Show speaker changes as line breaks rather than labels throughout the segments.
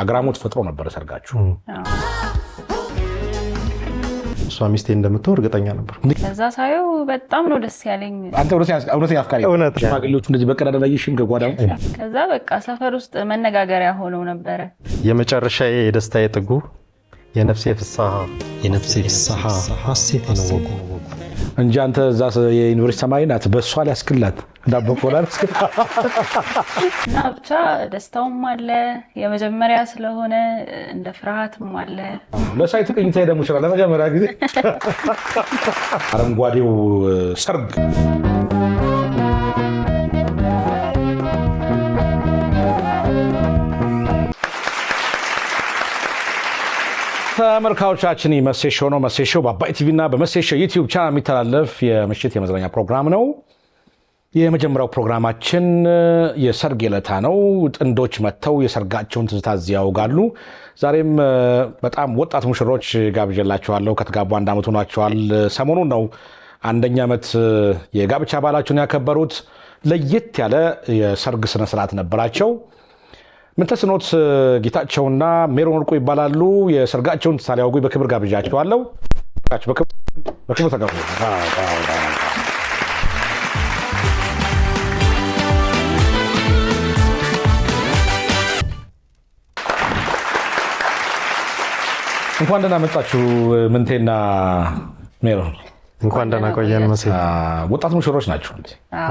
አግራሞት ፈጥሮ ነበር ሰርጋችሁ
እሷ ሚስቴ እንደምትሆን እርግጠኛ ነበር
ከዛ ሳየው በጣም ነው ደስ ያለኝ
አንተ እውነተኛ አፍቃሪ ሽማግሌዎቹ እንደዚህ በቀዳዳ ላይ ይሽም ከጓዳው
ከዛ በቃ ሰፈር ውስጥ መነጋገሪያ ሆነው ነበር
የመጨረሻዬ የደስታዬ ጥጉ የነፍሴ ፍሳሃ ሐሴት ነው
እንጂ አንተ እዛ የዩኒቨርሲቲ ተማሪ ናት በሷ ላይ አስክላት ዳቦቆላል
እና ብቻ ደስታውም አለ የመጀመሪያ ስለሆነ እንደ ፍርሃትም አለ
ለሳይት ቅኝታ ደግሞ ይችላል ለመጀመሪያ ጊዜ አረንጓዴው ሰርግ ተመልካቾቻችን መሴሾ ነው መሴሾ በአባይ ቲቪ እና በመሴሾ ዩቲዩብ ቻናል የሚተላለፍ የምሽት የመዝናኛ ፕሮግራም ነው የመጀመሪያው ፕሮግራማችን የሰርግ ዕለት ነው ጥንዶች መተው የሰርጋቸውን ትዝታ ያወጋሉ ዛሬም በጣም ወጣት ሙሽሮች ጋብዣላችኋለሁ ከተጋቡ አንድ አመት ሆኗቸዋል ሰሞኑን ነው አንደኛ አመት የጋብቻ በዓላቸውን ያከበሩት ለየት ያለ የሰርግ ስነ ስርዓት ነበራቸው ምንተስኖት ጌታቸውና ሜሮን ወርቁ ይባላሉ የሰርጋቸውን ሳሊያውጉ በክብር ጋብዣቸዋለሁ በክብር ተጋቡ እንኳን ደህና መጣችሁ ምንቴና ሜሮን
እንኳን ደህና ቆየን መሴ
ወጣት ሙሽሮች ናቸው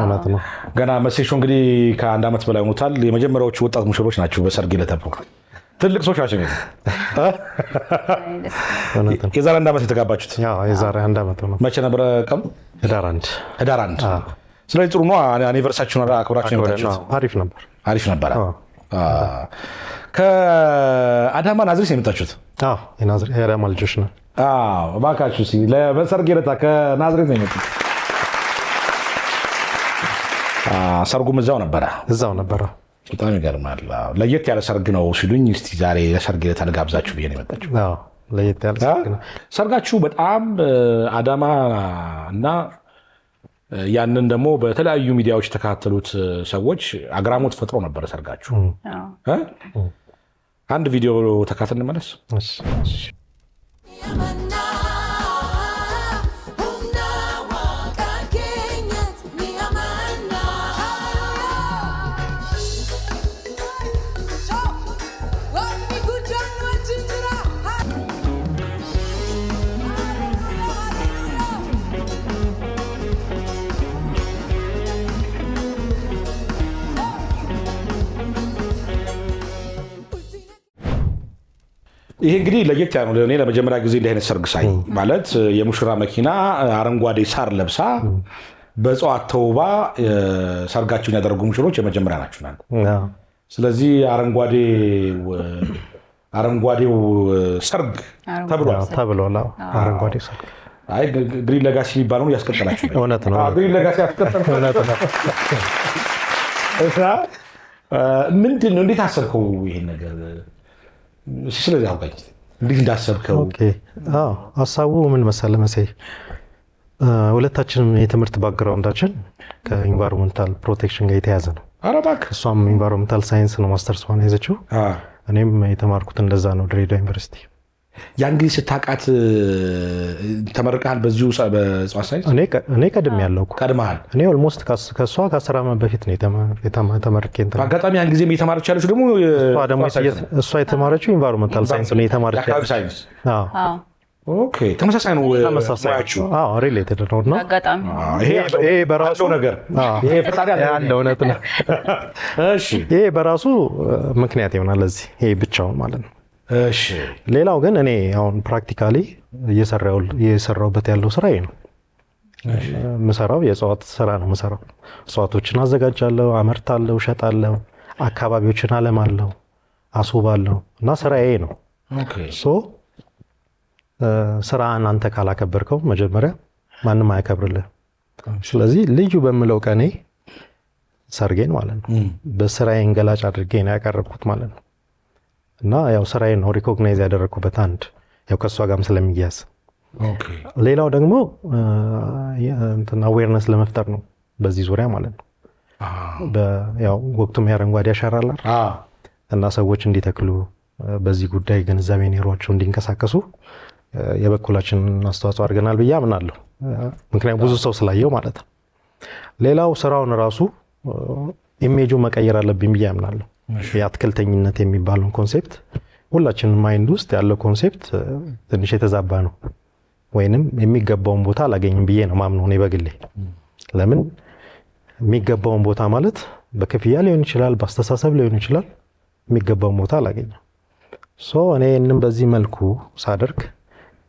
እውነት ነው
ገና መሴሾ እንግዲህ ከአንድ አመት በላይ ሆኖታል የመጀመሪያዎቹ ወጣት ሙሽሮች ናቸው በሰርግ ዕለት ፕሮግራም ትልቅ ሰዎች ናቸው የዛሬ አንድ አመት የተጋባችሁት
የዛሬ አንድ አመት ነው
መቼ ነበረ ቀኑ ህዳር 1 ስለዚህ ጥሩ ነው አኒቨርሳሪያችሁን አክብራችሁ የመጣችሁት አሪፍ ነበር ከአዳማ ናዝሬት የመጣችሁት
የአዳማ ልጆች ነን
እባካችሁ ለሰርግ ዕለት ከናዝሬት ነው የመጡት ሰርጉም እዛው ነበረ በጣም ይገርማል ለየት ያለ ሰርግ ነው ሲሉኝ እስቲ ዛሬ ለሰርግ ዕለት አልጋብዛችሁ ብዬ ነው የመጣችሁ
ለየት ያለ ሰርግ ነው
ሰርጋችሁ በጣም አዳማ እና ያንን ደግሞ በተለያዩ ሚዲያዎች ተከታተሉት ሰዎች አግራሞት ፈጥሮ ነበር ሰርጋችሁ አንድ ቪዲዮ ተከታተልን እንመለስ ይሄ እንግዲህ ለየት ያለው ለኔ ለመጀመሪያ ጊዜ እንደ አይነት ሰርግ ሳይ ማለት የሙሽራ መኪና አረንጓዴ ሳር ለብሳ በእጽዋት ተውባ ሰርጋቸውን ያደረጉ ሙሽሮች የመጀመሪያ ናቸው ማለት ስለዚህ አረንጓዴው ሰርግ
ተብሏል አረንጓዴ ሰርግ
አይ ግሪን ለጋሲ የሚባለው ያስቀጥላችሁ
እውነት ነው
ግሪን ለጋሲ ያስቀጥላችሁ እውነት ነው ምንድን ነው እንዴት አሰብከው ይሄን ነገር ስለዚህ አውቀኝ እንዴት እንዳሰብከው
ሐሳቡ ምን መሰለህ መሰይ ሁለታችንም የትምህርት ባክግራውንዳችን ከኢንቫይሮንመንታል ፕሮቴክሽን ጋር የተያዘ ነው
አረባክ
እሷም ኢንቫይሮንመንታል ሳይንስ ነው ማስተርስ ዋን ያዘችው እኔም የተማርኩት እንደዛ ነው ድሬዳዋ ዩኒቨርሲቲ
ያን ጊዜ ስታቃት ተመርቀሃል በዚሁ በእጽዋት ሳይንስ
እኔ ቀድም ያለው
ቀድመሃል
እኔ ኦልሞስት ከሷ ከ10 ዓመት በፊት ነው ተመርቄ እንትን
በአጋጣሚ ያን ጊዜ የተማረች ያለችው ደግሞ
እሷ የተማረችው ኢንቫይሮንመንታል ሳይንስ ነው የተማረችው
ሳይንስ ኦኬ ተመሳሳይ ነው ሙያችሁ
ሪሌትድ ነውና
አጋጣሚ
ይሄ በራሱ
ነገር ይሄ ፈጣሪ
ያለ እውነት ነው
እሺ
ይሄ በራሱ ምክንያት ይሆናል ለዚህ ይሄ ብቻውን ማለት ነው
እሺ
ሌላው ግን እኔ አሁን ፕራክቲካሊ እየሰራሁበት ያለው ስራ ይሄ ነው መሰራው የእጽዋት ስራ ነው መሰራው እጽዋቶችን አዘጋጃለሁ አመርታለሁ እሸጣለሁ አካባቢዎችን አለማለሁ አስውባለሁ እና ስራዬ ነው
ኦኬ
ሶ ስራን አንተ ካላከበርከው መጀመሪያ ማንም አያከብርልህ ስለዚህ ልዩ በመለው ቀኔ ሰርጌን ማለት ነው በስራዬ እንገላጭ አድርጌ ነው ያቀርብኩት ማለት ነው እና ያው ስራዬን ነው ሪኮግናይዝ ያደረኩበት አንድ ያው ከሷ ጋርም ስለሚያዝ
ኦኬ
ሌላው ደግሞ እንትን አዌርነስ ለመፍጠር ነው በዚህ ዙሪያ ማለት ነው ያው ወቅቱም ያረንጓዴ አሻራ አለ እና ሰዎች እንዲተክሉ በዚህ ጉዳይ ግንዛቤ ኖሯቸው እንዲንቀሳቀሱ የበኩላችንን አስተዋጽኦ አድርገናል ብዬ አምናለሁ። ምክንያቱም ብዙ ሰው ስላየው ማለት ነው። ሌላው ስራውን ራሱ ኢሜጁ መቀየር አለብኝ ብዬ አምናለሁ። የአትክልተኝነት የሚባለውን ኮንሴፕት ሁላችንም ማይንድ ውስጥ ያለው ኮንሴፕት ትንሽ የተዛባ ነው፣ ወይንም የሚገባውን ቦታ አላገኝም ብዬ ነው ማምነው እኔ በግሌ። ለምን የሚገባውን ቦታ ማለት በክፍያ ሊሆን ይችላል፣ በአስተሳሰብ ሊሆን ይችላል። የሚገባውን ቦታ አላገኝም። እኔ እንም በዚህ መልኩ ሳደርግ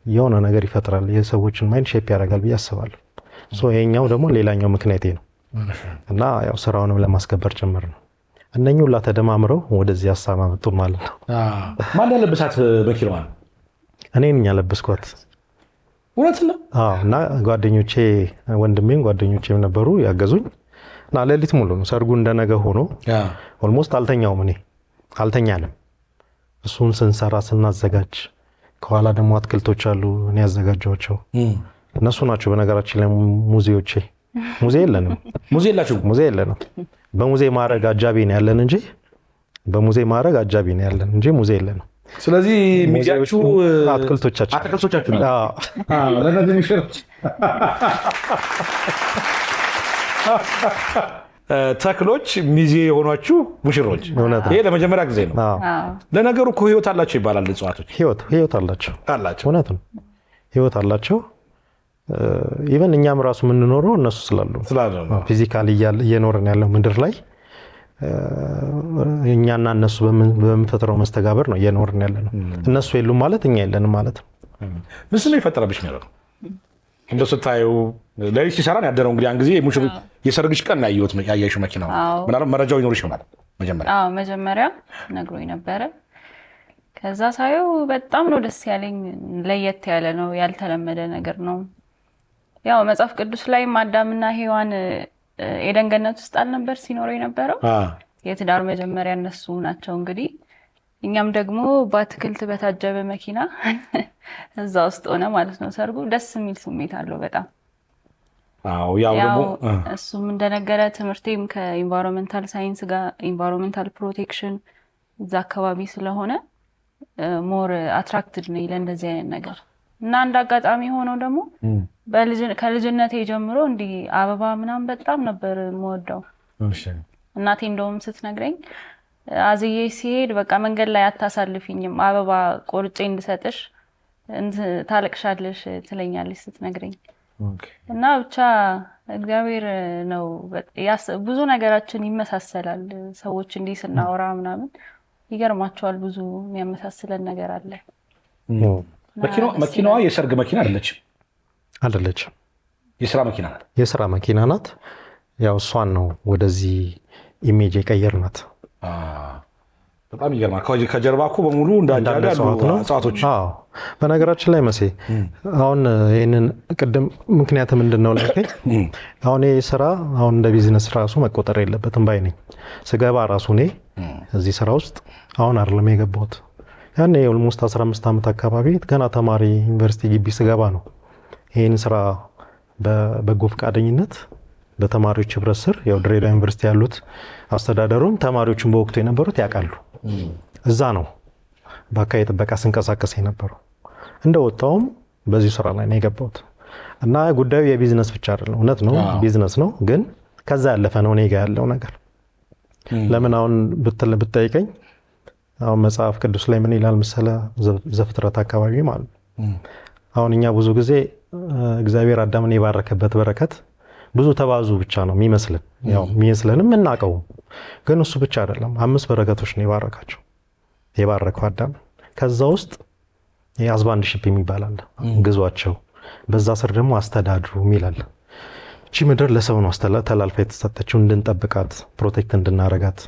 የሆነ ነገር ይፈጥራል፣ የሰዎችን ማይንድ ሼፕ ያደርጋል ብዬ አስባለሁ። ይሄኛው ደግሞ ሌላኛው ምክንያቴ ነው እና ያው ስራውንም ለማስከበር ጭምር ነው። እነኚህ ሁላ ተደማምረው ወደዚህ ሀሳብ አመጡን ማለት ነው።
ማን ያለበሳት መኪናዋን?
እኔ ነኝ ያለበስኳት።
እውነት ነው?
እና ጓደኞቼ ወንድሜም ጓደኞቼም ነበሩ ያገዙኝ እና ሌሊት ሙሉ ነው ሰርጉ እንደነገ ሆኖ ኦልሞስት አልተኛውም። እኔ አልተኛንም። እሱን ስንሰራ ስናዘጋጅ ከኋላ ደግሞ አትክልቶች አሉ እኔ ያዘጋጇቸው እነሱ ናቸው። በነገራችን ላይ ሙዚዎቼ ሙዚ የለንም።
ሙዚ የላችሁ?
ሙዚ የለንም። በሙዚ ማረግ አጃቢ ነው ያለን እንጂ በሙዚ ማረግ አጃቢ ነው ያለን እንጂ ሙዚ የለንም።
ስለዚህ ሚዲያችሁ
አትክልቶቻችሁ ነው።
አዎ ለነዚህ ምሽሮች ተክሎች ሚዜ የሆኗችሁ ሙሽሮች፣ ይሄ ለመጀመሪያ ጊዜ ነው። ለነገሩ እኮ ህይወት አላቸው ይባላል እጽዋቶች።
ህይወት አላቸው። እውነት ነው፣ ህይወት አላቸው። ኢቨን እኛም ራሱ የምንኖረው እነሱ ስላሉ ፊዚካሊ እየኖርን ያለው ምድር ላይ እኛና እነሱ በምንፈጥረው መስተጋበር ነው እየኖርን ያለ ነው። እነሱ የሉም ማለት እኛ የለንም ማለት ነው።
ምን ስለ ይፈጠረብሽ ነው እንደው ስታዩ ለሊት ሲሰራን ያደረው እንግዲህ ያን ጊዜ የሰርግሽ ቀን ያየሽው መኪናው ምናልባት መረጃው ይኖርሽ ይሆናል።
መጀመሪያ ነግሮኝ ነበረ። ከዛ ሳየው በጣም ነው ደስ ያለኝ። ለየት ያለ ነው፣ ያልተለመደ ነገር ነው። ያው መጽሐፍ ቅዱስ ላይ አዳምና ሔዋን ኤደን ገነት ውስጥ አልነበር ሲኖሩ የነበረው? የትዳር መጀመሪያ እነሱ ናቸው። እንግዲህ እኛም ደግሞ በአትክልት በታጀበ መኪና እዛ ውስጥ ሆነ ማለት ነው ሰርጉ። ደስ የሚል ስሜት አለው በጣም። ያው እሱም እንደነገረ ትምህርቴም ከኢንቫይሮንመንታል ሳይንስ ጋር ኢንቫይሮንመንታል ፕሮቴክሽን እዛ አካባቢ ስለሆነ ሞር አትራክትድ ነኝ ለእንደዚህ አይነት ነገር እና አንድ አጋጣሚ ሆኖ ደግሞ ከልጅነቴ ጀምሮ እንዲህ አበባ ምናምን በጣም ነበር የምወደው። እናቴ እንደውም ስትነግረኝ አዝዬ ሲሄድ በቃ መንገድ ላይ አታሳልፊኝም አበባ ቆርጬ እንድሰጥሽ ታለቅሻለሽ ትለኛለች ስትነግረኝ። እና ብቻ እግዚአብሔር ነው ብዙ ነገራችን ይመሳሰላል። ሰዎች እንዲህ ስናወራ ምናምን ይገርማቸዋል። ብዙ የሚያመሳስለን ነገር አለ።
መኪናዋ የሰርግ መኪና አይደለችም።
የስራ መኪና ናት። ያው እሷን ነው ወደዚህ ኢሜጅ የቀየርናት።
በጣም ይገርማል። ከጀርባ እኮ በሙሉ እንዳለ እጽዋቶች።
በነገራችን ላይ መሴ አሁን ይህንን ቅድም ምክንያት ምንድነው ላይ አሁን ይህ ስራ አሁን እንደ ቢዝነስ ራሱ መቆጠር የለበትም ባይ ነኝ። ስገባ ራሱ እኔ እዚህ ስራ ውስጥ አሁን አይደለም የገባሁት። ያኔ ኦልሞስት 15 ዓመት አካባቢ ገና ተማሪ ዩኒቨርሲቲ ግቢ ስገባ ነው ይህን ስራ በበጎ ፈቃደኝነት በተማሪዎች ህብረት ስር ያው ድሬዳዋ ዩኒቨርሲቲ ያሉት አስተዳደሩም ተማሪዎችን በወቅቱ የነበሩት ያውቃሉ። እዛ ነው በአካባቢ ጥበቃ ስንቀሳቀስ የነበረው። እንደወጣውም በዚህ ስራ ላይ ነው የገባሁት እና ጉዳዩ የቢዝነስ ብቻ አይደለም። እውነት ነው ቢዝነስ ነው፣ ግን ከዛ ያለፈ ነው እኔ ጋር ያለው ነገር። ለምን አሁን ብትጠይቀኝ አሁን መጽሐፍ ቅዱስ ላይ ምን ይላል መሰለ? ዘፍጥረት አካባቢ ማለት አሁን እኛ ብዙ ጊዜ እግዚአብሔር አዳምን የባረከበት በረከት ብዙ ተባዙ ብቻ ነው የሚመስልን። ያው የሚመስለንም እናቀው፣ ግን እሱ ብቻ አይደለም። 5 በረከቶች ነው የባረከው አዳም። ከዛ ውስጥ የአዝባንድሺፕ የሚባል አለ፣ ግዟቸው፣ በዛ ስር ደግሞ አስተዳድሩ የሚላል። እቺ ምድር ለሰው ነው ተላልፋ የተሰጠችው፣ እንድንጠብቃት፣ ፕሮቴክት እንድናረጋት፣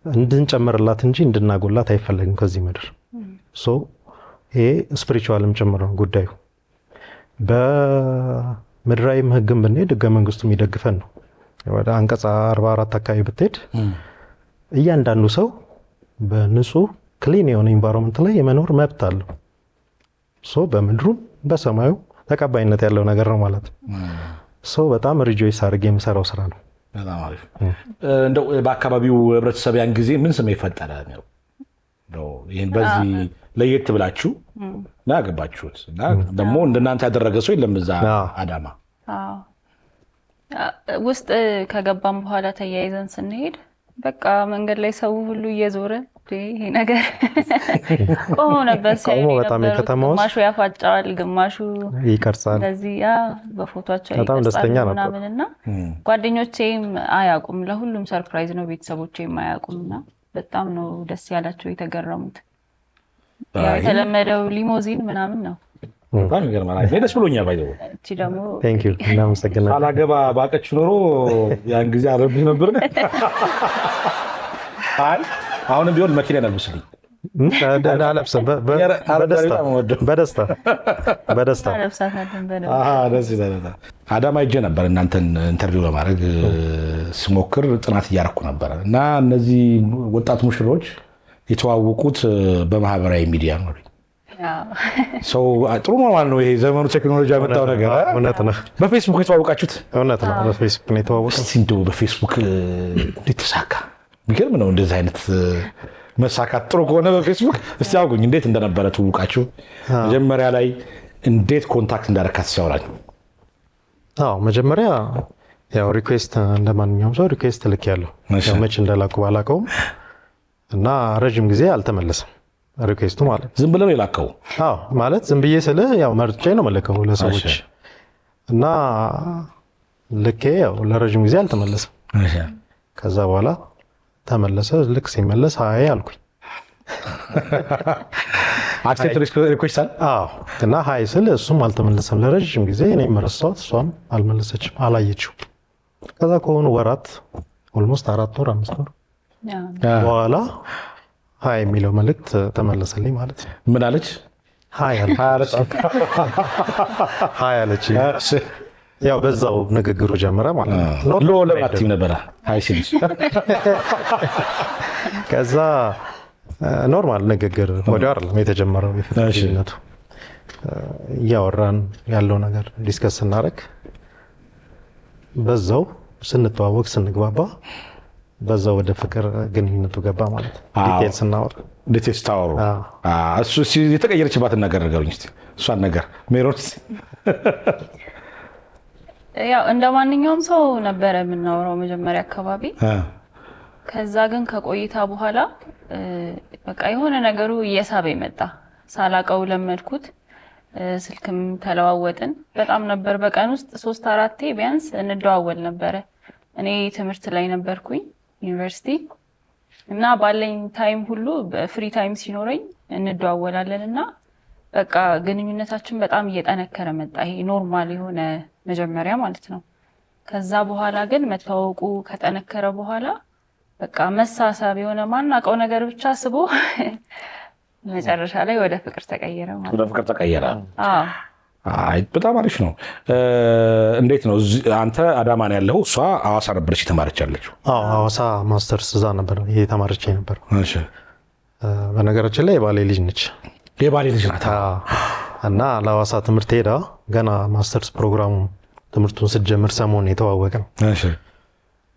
እንድንጨምርላት እንጂ እንድናጎላት አይፈለግም ከዚህ ምድር። ይሄ ስፒሪቹዋልም ጭምር ነው ጉዳዩ። በምድራዊም ህግም ብንሄድ ህገ መንግስቱ የሚደግፈን ነው። ወደ አንቀጽ 44 አካባቢ ብትሄድ እያንዳንዱ ሰው በንጹህ ክሊን የሆነ ኢንቫይሮንመንት ላይ የመኖር መብት አለው። በምድሩም በሰማዩ ተቀባይነት ያለው ነገር ነው ማለት ነው። በጣም ሪጆይስ አድርጌ የምሰራው ስራ ነው።
እንደው በአካባቢው ህብረተሰብ ያን ጊዜ ምን ስሜት ፈጠረ ነው? ይህን በዚህ ለየት ብላችሁ እና ያገባችሁት እና ደግሞ እንደናንተ ያደረገ ሰው የለም እዛ አዳማ
ውስጥ ከገባም በኋላ ተያይዘን ስንሄድ በቃ መንገድ ላይ ሰው ሁሉ እየዞረ ይሄ ነገር ቆሞ ነበር ሲያይ ግማሹ ያፋጫል ግማሹ
ይቀርጻል
እንደዚህ በፎቶአቸው
በጣም ደስተኛ ነበር
እና ጓደኞቼም አያውቁም ለሁሉም ሰርፕራይዝ ነው ቤተሰቦቼም አያውቁምና በጣም ነው ደስ ያላቸው የተገረሙት የተለመደው ሊሞዚን ምናምን ነው
በጣም ይገርማል ደስ ብሎኛል ባይዘው
እቺ ደግሞ
ቴንክ ዩ እናመሰግናለን
አላገባ ባቀች ኖሮ ያን ጊዜ አረብኝ ነበር አይ አሁንም ቢሆን መኪና ነብስልኝ
አለብሰን በደስታ
አዳማ ሄጄ ነበር እናንተን ኢንተርቪው ለማድረግ ስሞክር ጥናት እያደረኩ ነበር እና እነዚህ ወጣት ሙሽሮች የተዋወቁት በማህበራዊ ሚዲያ ነው ሰው ጥሩ ነው ማለት ነው ይሄ ዘመኑ ቴክኖሎጂ ያመጣው ነገር
እውነት ነው
በፌስቡክ የተዋወቃችሁት
እውነት ነው በፌስቡክ ነው የተዋወቀው
እንደው በፌስቡክ እንዴት ተሳካ የሚገርም ነው እንደዚህ አይነት መሳካት ጥሩ ከሆነ በፌስቡክ እስቲ አውጉኝ እንዴት እንደነበረ ትውቃችሁ መጀመሪያ ላይ እንዴት ኮንታክት እንዳደረካት ሲያወራኝ
መጀመሪያ ያው ሪኩዌስት እንደማንኛውም ሰው ሪኩዌስት ልኬያለሁ ያው መች እንደላኩ ባላቀውም እና ረጅም ጊዜ አልተመለሰም ሪኩዌስቱ ማለት
ዝም ብለው የላከው
ማለት ዝም ብዬ ስለ ያው መርጬ ነው መለከው ለሰዎች እና ልኬ ያው ለረጅም ጊዜ አልተመለሰም ከዛ በኋላ ተመለሰ ልክ ሲመለስ ሃይ አልኩኝ
አክሴፕት ሪኩዌስት
እና ሃይ ስል እሱም አልተመለሰም ለረጅም ጊዜ እኔ መረሳሁት እሷም አልመለሰችም አላየችው ከዛ ከሆኑ ወራት ኦልሞስት 4 ወር 5 ወር በኋላ ሃይ የሚለው መልእክት ተመለሰልኝ ማለት ነው
ምን አለች
ሃይ አለች ያው በዛው ንግግሩ ጀመረ ማለት ነው
ሎ ለማቲም ነበር ሃይ ሲልሽ
ከዛ ኖርማል ንግግር ወዲያው አይደለም የተጀመረው የፍቅርነቱ ያወራን ያለው ነገር ዲስከስ እናደርግ በዛው ስንተዋወቅ ስንግባባ በዛው ወደ ፍቅር ግንኙነቱ ገባ ማለት ዲቴልስ እናወራ
ዲቴልስ ታወሩ እሱ የተቀየረችባትን ነገር ነገሩኝ እስቲ እሷን ነገር ሜሮንስ
ያው እንደማንኛውም ሰው ነበር የምናወራው መጀመሪያ አካባቢ ከዛ ግን ከቆይታ በኋላ በቃ የሆነ ነገሩ እየሳበ መጣ ሳላቀው ለመድኩት ስልክም ተለዋወጥን በጣም ነበር በቀን ውስጥ 3-4 ቢያንስ እንደዋወል ነበር እኔ ትምህርት ላይ ነበርኩኝ ዩኒቨርሲቲ እና ባለኝ ታይም ሁሉ በፍሪ ታይም ሲኖረኝ እንደዋወላለንና በቃ ግንኙነታችን በጣም እየጠነከረ መጣ ይሄ ኖርማል የሆነ መጀመሪያ ማለት ነው ከዛ በኋላ ግን መተዋወቁ ከጠነከረ በኋላ በቃ መሳሳብ የሆነ ማናቀው ነገር ብቻ አስቦ መጨረሻ ላይ ወደ ፍቅር ተቀየረ ማለት
ወደ ፍቅር ተቀየረ አይ በጣም አሪፍ ነው እንዴት ነው አንተ አዳማ ነው ያለው እሷ አዋሳ ነበርሽ ተማረች ያለችው
አዋሳ ማስተርስ እዛ ነበር የተማረች ነበር እሺ በነገራችን ላይ የባሌ ልጅ ነች
የባሌ ልጅ ናት
እና ለአዋሳ ትምህርት ሄዳ ገና ማስተርስ ፕሮግራሙ ትምህርቱን ስትጀምር ሰሞን የተዋወቀ
እሺ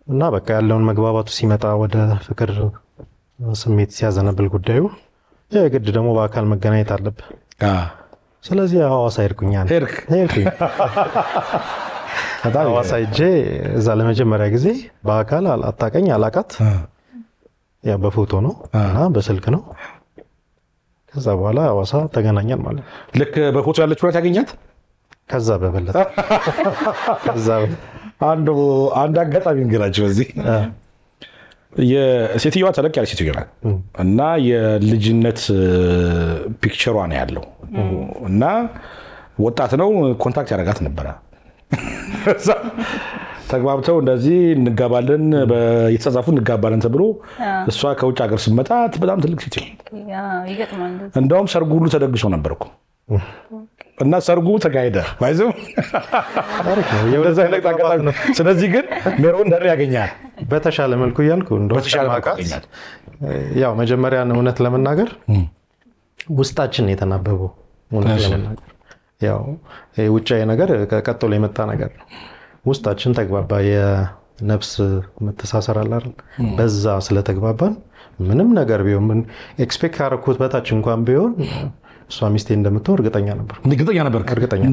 እና በቃ ያለውን መግባባቱ ሲመጣ ወደ ፍቅር ስሜት ሲያዘነብል ጉዳዩ የግድ ደግሞ በአካል መገናኘት አለበት ስለዚህ አዋሳ ሄድኩኝ አዋሳ ሄጄ እዛ ለመጀመሪያ ጊዜ በአካል አታቀኝ አላቃት ያ በፎቶ ነው እና በስልክ ነው ከዛ በኋላ አዋሳ ተገናኘን ማለት
ልክ በፎቶ ያለችው ላይ ታገኛት
ከዛ በበለጠ
አንድ አጋጣሚ እንገራችሁ በዚህ የሴትዮዋ ተለቅ ያለ ሴትዮ ናት እና የልጅነት ፒክቸሯ ነው ያለው እና ወጣት ነው ኮንታክት ያደርጋት ነበር ተግባብተው እንደዚህ እንጋባለን በየተጻጻፉ እንጋባለን ተብሎ እሷ ከውጭ ሀገር ስትመጣ በጣም ትልቅ ሴትዮ
ይገጥማል
እንደውም ሰርጉ ሁሉ ተደግሶ ነበርኩ እና ሰርጉ ተጋይደ ባይዘው የወደዛ አይነት አጋጣሚ ነው ስለዚህ ግን ሜሮን ደር ያገኛል
በተሻለ መልኩ ያልኩ እንደው
በተሻለ መልኩ ያገኛል
ያው መጀመሪያ እውነት ለመናገር ውስጣችን የተናበበው እውነት ለመናገር ያው ውጫዊ ነገር ቀጥሎ የመጣ ነገር ነው ውስጣችን ተግባባ ነፍስ መተሳሰራል አይደል በዛ ስለተግባባን ምንም ነገር ቢሆን ምን ኤክስፔክት ያደረኩት በታች እንኳን ቢሆን እሷ ሚስቴ እንደምትሆን እርግጠኛ ነበር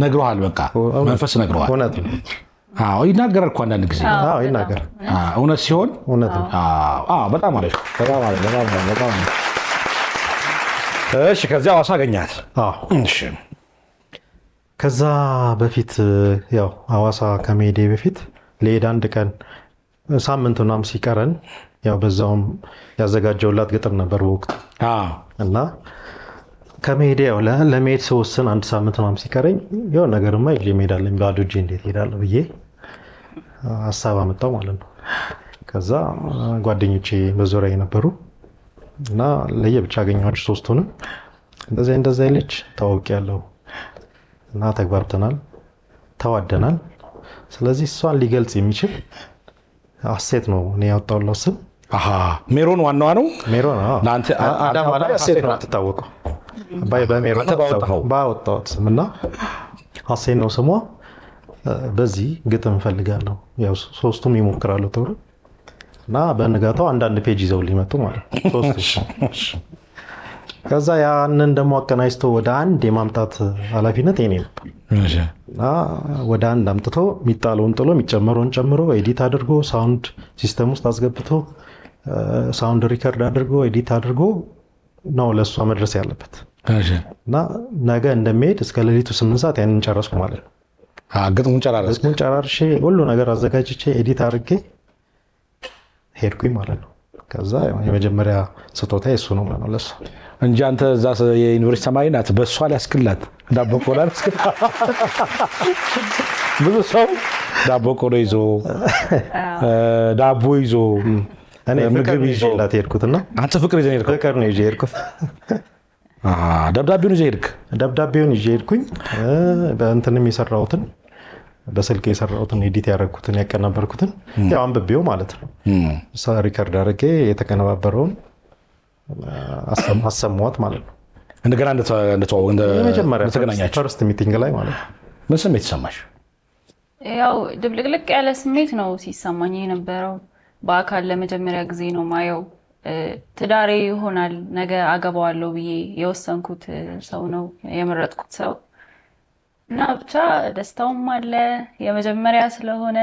ነግሮሃል በቃ መንፈስ ነግሮሃል
እውነት ነው
ይናገራል እኮ አንዳንድ ጊዜ
ይናገራል
እውነት ሲሆን
እውነት ነው
በጣም አሪፍ እሺ ከዛ ሐዋሳ አገኛት እሺ
ከዛ በፊት ያው ሐዋሳ ከመሄዴ በፊት ለሄድ አንድ ቀን ሳምንቱናም ሲቀረን ያው በዛውም ያዘጋጀውላት ግጥም ነበር ወቅት እና ከመሄዴ ያው ለመሄድ ስወስን አንድ ሳምንቱናም ሲቀረኝ ያው ነገርማ ይዤ እሄዳለሁ ባዶ እጄ እንዴት እሄዳለሁ ብዬ ሐሳብ አመጣው ማለት ነው ከዛ ጓደኞቼ በዙሪያዬ ነበሩ እና ለየብቻ አገኘኋቸው ሶስቱንም እንደዛ ይለች ታውቂያለሁ እና ተግባብተናል ተዋደናል ስለዚህ እሷን ሊገልጽ የሚችል ሐሴት ነው እኔ ያወጣሁላት ስም
ሜሮን ዋናዋ ነው
ሜሮን ለአንተ አዳም አላ ሐሴት ነው ተታወቀው በሜሮን ባወጣሁት ስምና ሐሴት ነው ስሟ በዚህ ግጥም ፈልጋለሁ ያው ሶስቱም ይሞክራሉ ተብሎ እና በንጋታው አንዳንድ ፔጅ ይዘው ሊመጡ ማለት ሶስቱ ከዛ ያንን ደግሞ አቀናጅቶ ወደ አንድ የማምጣት ኃላፊነት የኔ ነበር እና ወደ አንድ አምጥቶ የሚጣለውን ጥሎ የሚጨመረውን ጨምሮ ኤዲት አድርጎ ሳውንድ ሲስተም ውስጥ አስገብቶ ሳውንድ ሪከርድ አድርጎ ኤዲት አድርጎ ነው ለሷ መድረስ ያለበት እና ነገ እንደሚሄድ እስከ ሌሊቱ 8 ሰዓት ያንን ጨረስኩ ማለት ነው
ግጥሙን
ጨራርሼ ሁሉ ነገር አዘጋጅቼ ኤዲት አድርጌ ሄድኩኝ ማለት ነው ከዛ የመጀመሪያ ስጦታ እሱ ነው ማለት ነው
እንጂ አንተ እዛ የዩኒቨርሲቲ ተማሪ ናት በሷ ሊያስክላት ዳቦ ቆሎ ብዙ ሰው ዳቦ ቆሎ ይዞ ዳቦ ይዞ
እኔ ምግብ ይዞ ላትሄድኩትና
አንተ ፍቅር ይዘህ ሄድኩ
ፍቅር ነው ይዤ ሄድኩት
ደብዳቤውን ይዤ ሄድኩኝ በእንትንም የሰራሁትን በስልክ የሰራሁትን ኤዲት ያደረኩትን ያቀናበርኩትን ያው አንብቤው ማለት ነው ሪከርድ አድርጌ የተቀነባበረውን አሰማዋት ማለት ነው እንደገና
እንደተገናኛችሁ ፈርስት ሚቲንግ ላይ ማለት ነው
ምን ስሜት ተሰማሽ
ያው ድብልቅልቅ ያለ ስሜት ነው ሲሰማኝ የነበረው በአካል ለመጀመሪያ ጊዜ ነው ማየው ትዳሬ ይሆናል ነገ አገባዋለሁ ብዬ የወሰንኩት ሰው ነው የመረጥኩት ሰው እና ብቻ ደስታውም አለ የመጀመሪያ ስለሆነ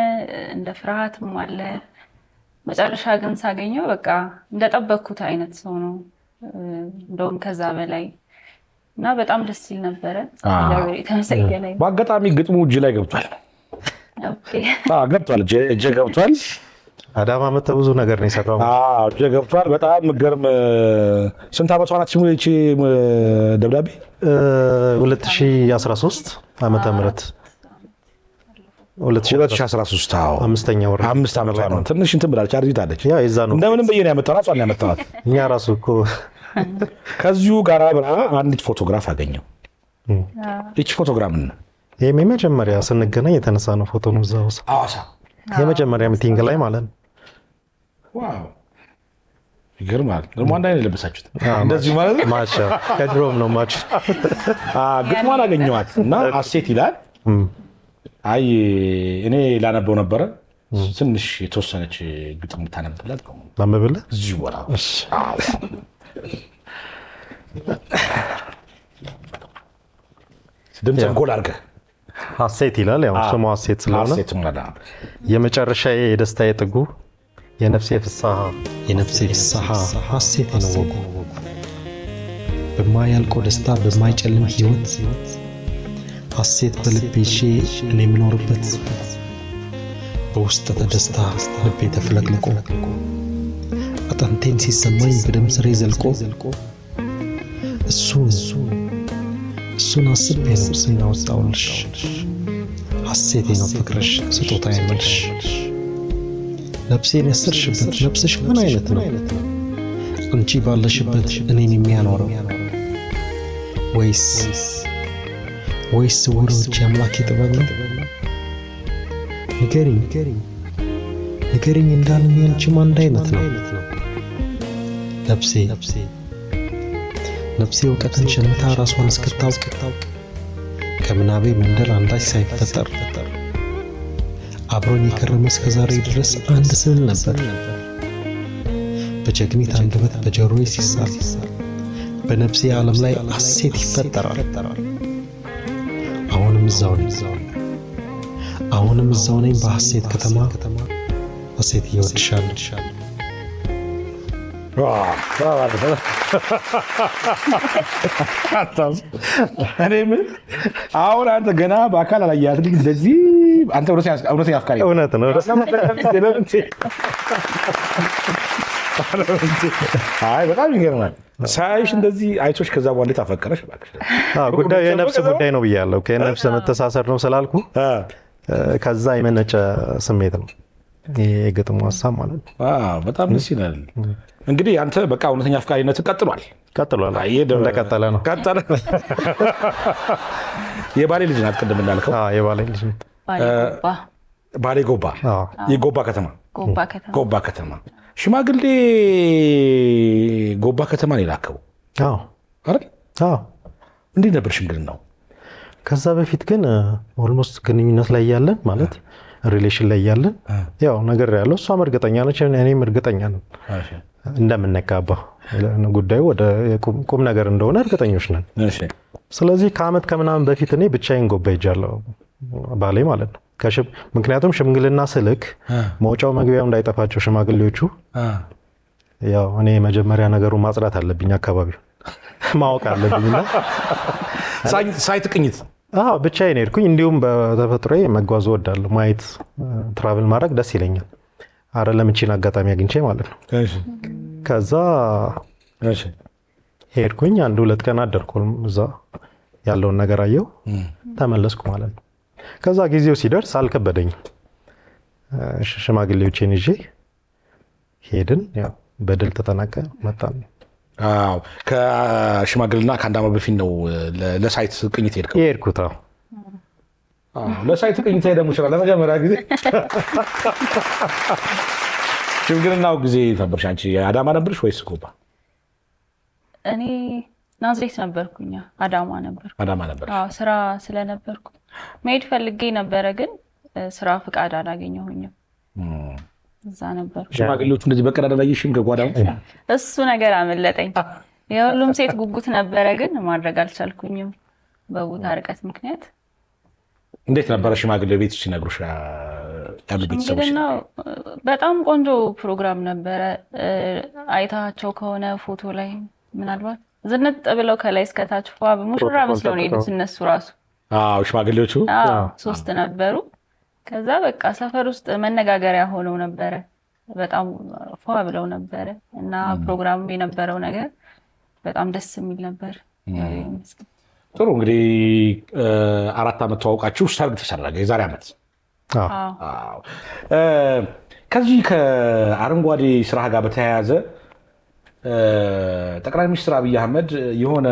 እንደ ፍርሃትም አለ መጨረሻ ግን ሳገኘው በቃ እንደጠበቅኩት አይነት ሰው ነው እንደውም ከዛ በላይ እና በጣም ደስ ይል ነበረ
በአጋጣሚ ግጥሙ እጅ ላይ ገብቷል ገብቷል
አዳማ መጣ ብዙ ነገር ነው የሰራው
እጅ ገብቷል በጣም ምገርም ስንት አመቷ ናት ሲሙ እቺ ደብዳቤ
2013 ዓመተ ምህረት
2013
አምስተኛ ወር
5 አመቷ ነው ትንሽ እንትን ብላለች አርጅታለች
ያ ይዛ ነው
እንደምንም በየኔ ያመጣናት ሷን ያመጣናት
እኛ ራሱ እኮ
ከዚሁ ጋር አብራ አንዲት ፎቶግራፍ አገኘው እቺ ፎቶግራፍ ነው
የመጀመሪያ ስንገናኝ የተነሳ ነው ፎቶ ነው እዛው
ሐዋሳ
የመጀመሪያ ሚቲንግ ላይ ማለት ነው
ዋው ይገርማል ደግሞ አንድ አይነት ለበሳችሁት እንደዚህ ማለት ነው
ማቻ ከድሮም ነው ማቻ
ግጥሟን አገኘኋት እና ሐሴት ይላል አይ እኔ ላነበው ነበረ ትንሽ የተወሰነች ግጥም ታነብላት ነው
ማንበብልህ
እዚህ ወራ
እሺ
ድምጽ ጎል አድርገህ
ሐሴት ይላል ያው ስሙ ሐሴት ስለሆነ የመጨረሻዬ የደስታዬ ጥጉ የነፍሴ ፍስሐ ሐሴት ነው ወጉ በማያልቀው ደስታ በማይጨልም ህይወት ሐሴት በልቤ እኔ የምኖርበት በውስጥ ደስታ ልቤ ተፍለቅልቆ አጥንቴን ሲሰማኝ በደም ስሬ ዘልቆ እሱን አስቤ ነው ስናወጣውልሽ ሐሴቴ ነው ፍቅርሽ ስጦታዬ መልሽ ነፍሴን ያሰርሽበት ነፍስሽ ምን አይነት ነው አንቺ ባለሽበት እኔን የሚያኖረው ወይስ ወሮች አምላክ ጥበብ ነው ንገሪኝ እንዳልኝ አንቺም አንድ አይነት ነው ነፍሴ እውቀትን ሸምታ ራሷን እስክታውቅ ከምናቤ መንደር አንዳች ሳይፈጠር አብሮኝ የከረመ እስከዛሬ ድረስ አንድ ስዕል ነበር። በጀግኒት አንደበት በጆሮዬ ሲሳል በነፍሴ ዓለም ላይ ሐሴት ይፈጠራል። አሁንም እዛው ነኝ በሐሴት ከተማ ሐሴት እየወድሻለሁ።
አሁን አንተ ገና በአካል አላየሃት ልጅ እንደዚህ አንተ እውነተኛ አፍቃሪ
እውነት ነው።
አይ በጣም ይገርማል። ሳይሽ እንደዚህ አይቶሽ ከዛ በኋላ ታፈቀረሽ እባክሽ።
ጉዳዩ የነፍስ ጉዳይ ነው ብያለሁ። ከነፍስ መተሳሰር ነው ስላልኩ ከዛ የመነጨ ስሜት ነው የግጥሙ ሀሳብ ማለት ነው።
በጣም ደስ ይላል። እንግዲህ አንተ በቃ እውነተኛ አፍቃሪነት ቀጥሏል።
እንደቀጠለ ነው።
የባሌ ልጅ ናት ቅድም እንዳልከው።
የባሌ ልጅ ናት።
ባሌ ጎባ፣ የጎባ ከተማ ሽማግሌ ጎባ ከተማ ነው የላከው አይደል? እንዴት ነበር ሽምግልናው?
ከዛ በፊት ግን ኦልሞስት ግንኙነት ላይ ያለን ማለት ሪሌሽን ላይ ያለን ያው ነገር ያለው እሷም እርግጠኛ ነች፣ እኔም እርግጠኛ ነን እንደምንጋባ። ጉዳዩ ወደ ቁም ነገር እንደሆነ እርግጠኞች ነን። ስለዚህ ከአመት ከምናምን በፊት እኔ ብቻዬን ጎባ ሄጃለሁ፣ ባሌ ማለት ነው። ምክንያቱም ሽምግልና ስልክ መውጫው መግቢያው እንዳይጠፋቸው ሽማግሌዎቹ፣ ያው እኔ መጀመሪያ ነገሩን ማጽዳት አለብኝ፣ አካባቢው ማወቅ አለብኝና
ሳይት ቅኝት
ብቻዬን ሄድኩኝ። እንዲሁም በተፈጥሮዬ መጓዝ እወዳለሁ፣ ማየት ትራቭል ማድረግ ደስ ይለኛል። አይደለም እቺን አጋጣሚ አግኝቼ ማለት ነው። ከዛ ሄድኩኝ፣ 1-2 ቀን አደርኩ፣ እዛ ያለውን ነገር አየሁ፣ ተመለስኩ ማለት ነው። ከዛ ጊዜው ሲደርስ አልከበደኝም፣ ሽማግሌዎቼን ይዤ ሄድን። ያው በድል ተጠናቀ፣ መጣን።
ከሽማግልና ከአንድ ዓመት በፊት ነው ለሳይት ቅኝት
የሄድኩት።
ለሳይት ቅኝት ሄደ ሙሽራ ለመጀመሪያ ጊዜ። ሽምግልናው ጊዜ ነበርሽ አንቺ አዳማ ነበርሽ ወይስ ጎባ?
እኔ ናዝሬት ነበርኩኝ። አዳማ ነበርኩ። ስራ ስለነበርኩ መሄድ ፈልጌ ነበረ፣ ግን ስራ ፍቃድ አላገኘሁኝም። እዛ ነበርኩ።
ሽማግሌዎቹ እንደዚህ በቀዳዳ ላይ ይሽም ከጓዳው
እሱ ነገር አመለጠኝ። የሁሉም ሴት ጉጉት ነበረ፣ ግን ማድረግ አልቻልኩኝም በቦታ ርቀት ምክንያት።
እንዴት ነበረ ሽማግሌ ቤት ሲነግሩሽ ያሉ ቤተሰቦች?
በጣም ቆንጆ ፕሮግራም ነበረ። አይታቸው ከሆነ ፎቶ ላይ ምናልባት ዝንጥ ብለው ከላይ እስከታች ሙሽራ መስለው ነው የሄዱት እነሱ ራሱ።
ሽማግሌዎቹ
3 ነበሩ። ከዛ በቃ ሰፈር ውስጥ መነጋገሪያ ሆነው ነበረ። በጣም ፏ ብለው ነበረ እና ፕሮግራሙ የነበረው ነገር በጣም ደስ የሚል ነበር።
ጥሩ። እንግዲህ 4 ዓመት ተዋውቃችሁ ሰርግ ተሰረገ የዛሬ ዓመት። ከዚህ ከአረንጓዴ ስራ ጋር በተያያዘ ጠቅላይ ሚኒስትር አብይ አህመድ የሆነ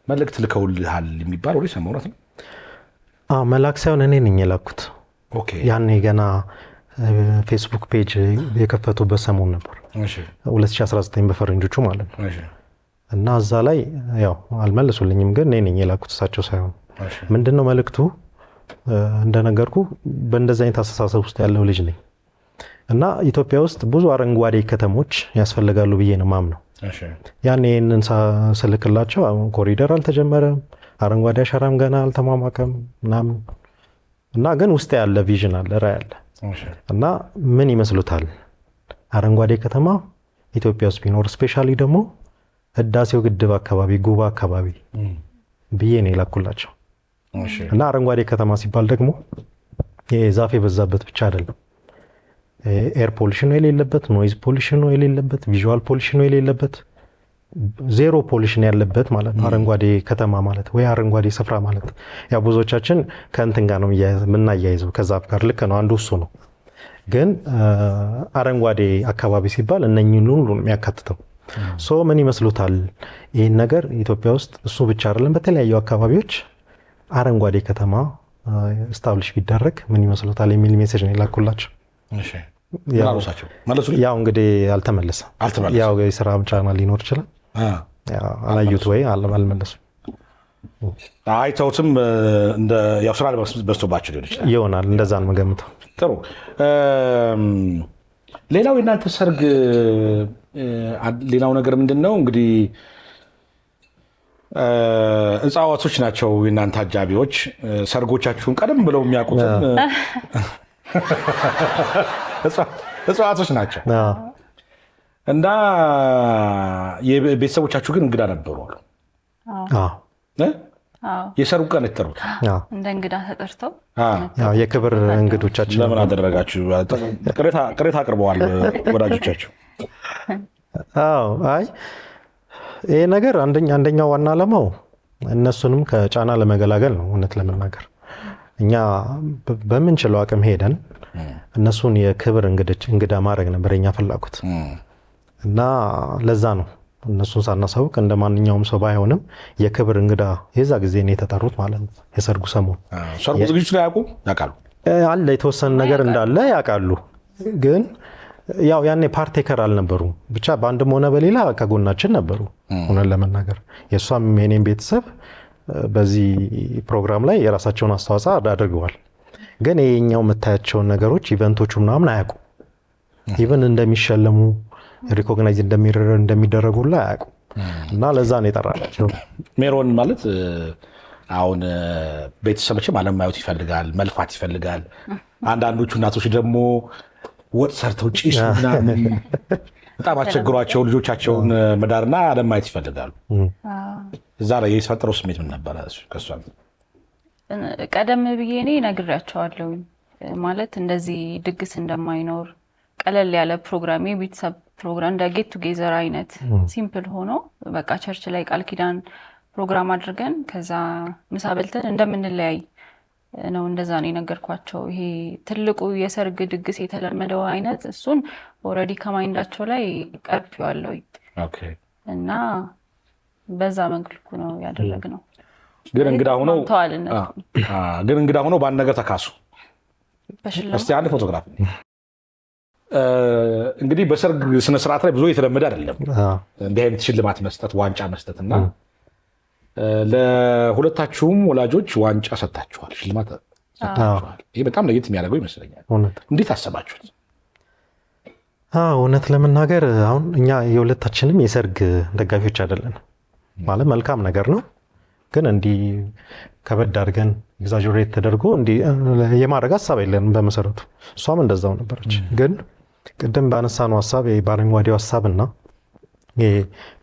መልእክት ልከውልሃል የሚባል ወደ ሰሞኑን ነው።
መላክ ሳይሆን እኔ ነኝ የላኩት። ያኔ ገና ፌስቡክ ፔጅ የከፈቱበት ሰሞን ነበር 2019 በፈረንጆቹ ማለት ነው። እና እዛ ላይ ያው አልመለሱልኝም፣ ግን እኔ ነኝ የላኩት እሳቸው ሳይሆን። ምንድነው መልእክቱ? እንደነገርኩ በእንደዚህ አይነት አስተሳሰብ ውስጥ ያለው ልጅ ነኝ እና ኢትዮጵያ ውስጥ ብዙ አረንጓዴ ከተሞች ያስፈልጋሉ ብዬ ነው ማምነው። ያኔ ይህንን ስልክላቸው ኮሪደር አልተጀመረም፣ አረንጓዴ አሻራም ገና አልተሟሟቀም ምናምን እና ግን ውስጥ ያለ ቪዥን አለ፣ ራዕይ አለ እና ምን ይመስሉታል አረንጓዴ ከተማ ኢትዮጵያ ውስጥ ቢኖር ስፔሻሊ ደግሞ ህዳሴው ግድብ አካባቢ ጉባ አካባቢ ብዬ ነው የላኩላቸው። እና አረንጓዴ ከተማ ሲባል ደግሞ የዛፍ የበዛበት ብቻ አይደለም፣ ኤር ፖሊሽን የሌለበት፣ ኖይዝ ፖሊሽን የሌለበት፣ ቪዥዋል ፖሊሽን የሌለበት፣ ዜሮ ፖሊሽን ያለበት ማለት ነው አረንጓዴ ከተማ ማለት ወይ አረንጓዴ ስፍራ ማለት። ያው ብዙዎቻችን ከእንትን ጋር ነው የምናያይዘው ከዛፍ ጋር፣ ልክ ነው፣ አንዱ እሱ ነው። ግን አረንጓዴ አካባቢ ሲባል እነኚህን ሁሉ ነው የሚያካትተው። ሶ ምን ይመስሉታል ይህን ነገር ኢትዮጵያ ውስጥ እሱ ብቻ አይደለም በተለያዩ አካባቢዎች አረንጓዴ ከተማ ስታብሊሽ ቢደረግ ምን ይመስሉታል የሚል ሜሴጅ ነው የላኩላቸው። ያው እንግዲህ አልተመለሰም። ያው የስራ ጫና ሊኖር ይችላል፣ አላዩት ወይ አልመለሱም።
አይተውትም እንደ ያው ስራ በዝቶባቸው ሊሆን ይችላል
ይሆናል። እንደዛ ነው የምገምተው።
ጥሩ። ሌላው የእናንተ ሰርግ ሌላው ነገር ምንድን ነው እንግዲህ እጽዋቶች ናቸው የእናንተ አጃቢዎች። ሰርጎቻችሁን ቀደም ብለው የሚያውቁትን እጽዋቶች ናቸው እና የቤተሰቦቻችሁ ግን እንግዳ ነበሩ አሉ። የሰርጉ ቀን የተጠሩት
እንደ እንግዳ ተጠርተው
የክብር እንግዶቻችን
ለምን አደረጋችሁ? ቅሬታ አቅርበዋል ወዳጆቻችሁ።
አይ ይሄ ነገር አንደኛው ዋና ዓላማው እነሱንም ከጫና ለመገላገል ነው። እውነት ለመናገር እኛ በምንችለው አቅም ሄደን እነሱን የክብር እንግዳ ማድረግ ነበር የኛ ፍላጎት እና ለዛ ነው እነሱን ሳናሳውቅ እንደ ማንኛውም ሰው ባይሆንም የክብር እንግዳ የዛ ጊዜ ነው የተጠሩት ማለት ነው። የሰርጉ ሰሞን
ሰርጉ ዝግጅቱ ላይ ያውቃሉ
አለ የተወሰነ ነገር እንዳለ ያውቃሉ። ግን ያው ያኔ ፓርቴከር አልነበሩም። ብቻ በአንድም ሆነ በሌላ ከጎናችን ነበሩ። ሆነን ለመናገር የእሷም የኔም ቤተሰብ በዚህ ፕሮግራም ላይ የራሳቸውን አስተዋጽኦ አድርገዋል። ግን ይሄኛው የምታያቸውን ነገሮች ኢቨንቶቹ ምናምን አያውቁም። ኢቨን እንደሚሸለሙ ሪኮግናይዝ እንደሚደረጉላ አያውቁም። እና ለዛ ነው የጠራናቸው።
ሜሮን ማለት አሁን ቤተሰቦችም አለማየት ይፈልጋል፣ መልፋት ይፈልጋል። አንዳንዶቹ እናቶች ደግሞ ወጥ ሰርተው ጭስ ምናምን በጣም አስቸግሯቸው ልጆቻቸውን መዳርና አለማየት ይፈልጋሉ። እዛ ላይ የተፈጠረው ስሜት ምን ነበረ? ከሷ
ቀደም ብዬ እኔ ነግሬያቸዋለሁ ማለት እንደዚህ ድግስ እንደማይኖር ቀለል ያለ ፕሮግራም የቤተሰብ ፕሮግራም እንደ ጌት ቱጌዘር አይነት ሲምፕል ሆኖ በቃ ቸርች ላይ ቃል ኪዳን ፕሮግራም አድርገን ከዛ ምሳ በልተን እንደምንለያይ ነው። እንደዛ ነው የነገርኳቸው። ይሄ ትልቁ የሰርግ ድግስ የተለመደው አይነት እሱን ኦልሬዲ ከማይንዳቸው ላይ ቀርፌዋለሁ እና በዛ መልኩ ነው ያደረግነው።
ግን እንግዳ ሆኖ በአንድ ነገር ተካሱ። እስቲ አንድ ፎቶግራፍ እንግዲህ በሰርግ ስነስርዓት ላይ ብዙ የተለመደ አይደለም እንዲህ አይነት ሽልማት መስጠት፣ ዋንጫ መስጠት እና ለሁለታችሁም ወላጆች ዋንጫ ሰጥታችኋል፣ ሽልማት ሰጥታችኋል። ይሄ በጣም ለየት የሚያደርገው ይመስለኛል። እንዴት አሰባችሁት?
እውነት ለመናገር አሁን እኛ የሁለታችንም የሰርግ ደጋፊዎች አይደለን ማለት መልካም ነገር ነው። ግን እንዲህ ከበድ አድርገን ኤግዛጀሬት ተደርጎ እንዲህ የማድረግ ሀሳብ የለንም በመሰረቱ። እሷም እንደዛው ነበረች። ግን ቅድም ባነሳነው ሀሳብ የባለንጓዴው ሀሳብና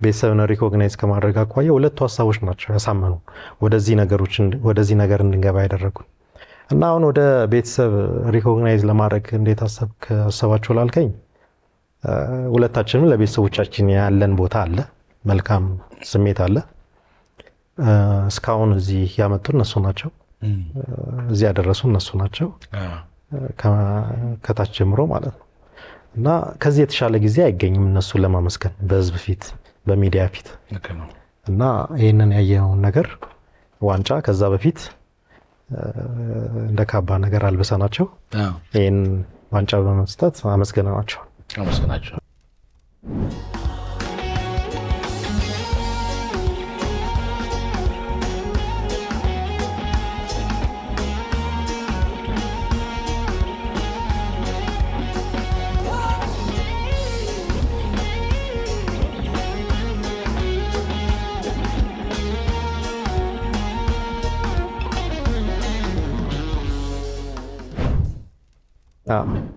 ቤተሰብን ሪኮግናይዝ ከማድረግ አኳያ ሁለቱ ሀሳቦች ናቸው ያሳመኑ ወደዚህ ነገር እንድንገባ ያደረጉን እና አሁን ወደ ቤተሰብ ሪኮግናይዝ ለማድረግ እንዴት አሰባችሁ ላልከኝ ሁለታችንም ለቤተሰቦቻችን ያለን ቦታ አለ፣ መልካም ስሜት አለ። እስካሁን እዚህ ያመጡ እነሱ ናቸው፣ እዚህ ያደረሱ እነሱ ናቸው ከታች ጀምሮ ማለት ነው። እና ከዚህ የተሻለ ጊዜ አይገኝም እነሱን ለማመስገን በህዝብ ፊት በሚዲያ ፊት እና ይህንን ያየነውን ነገር ዋንጫ ከዛ በፊት እንደ ካባ ነገር አልበሰናቸው ይህን ዋንጫ በመስጠት አመስገናቸው።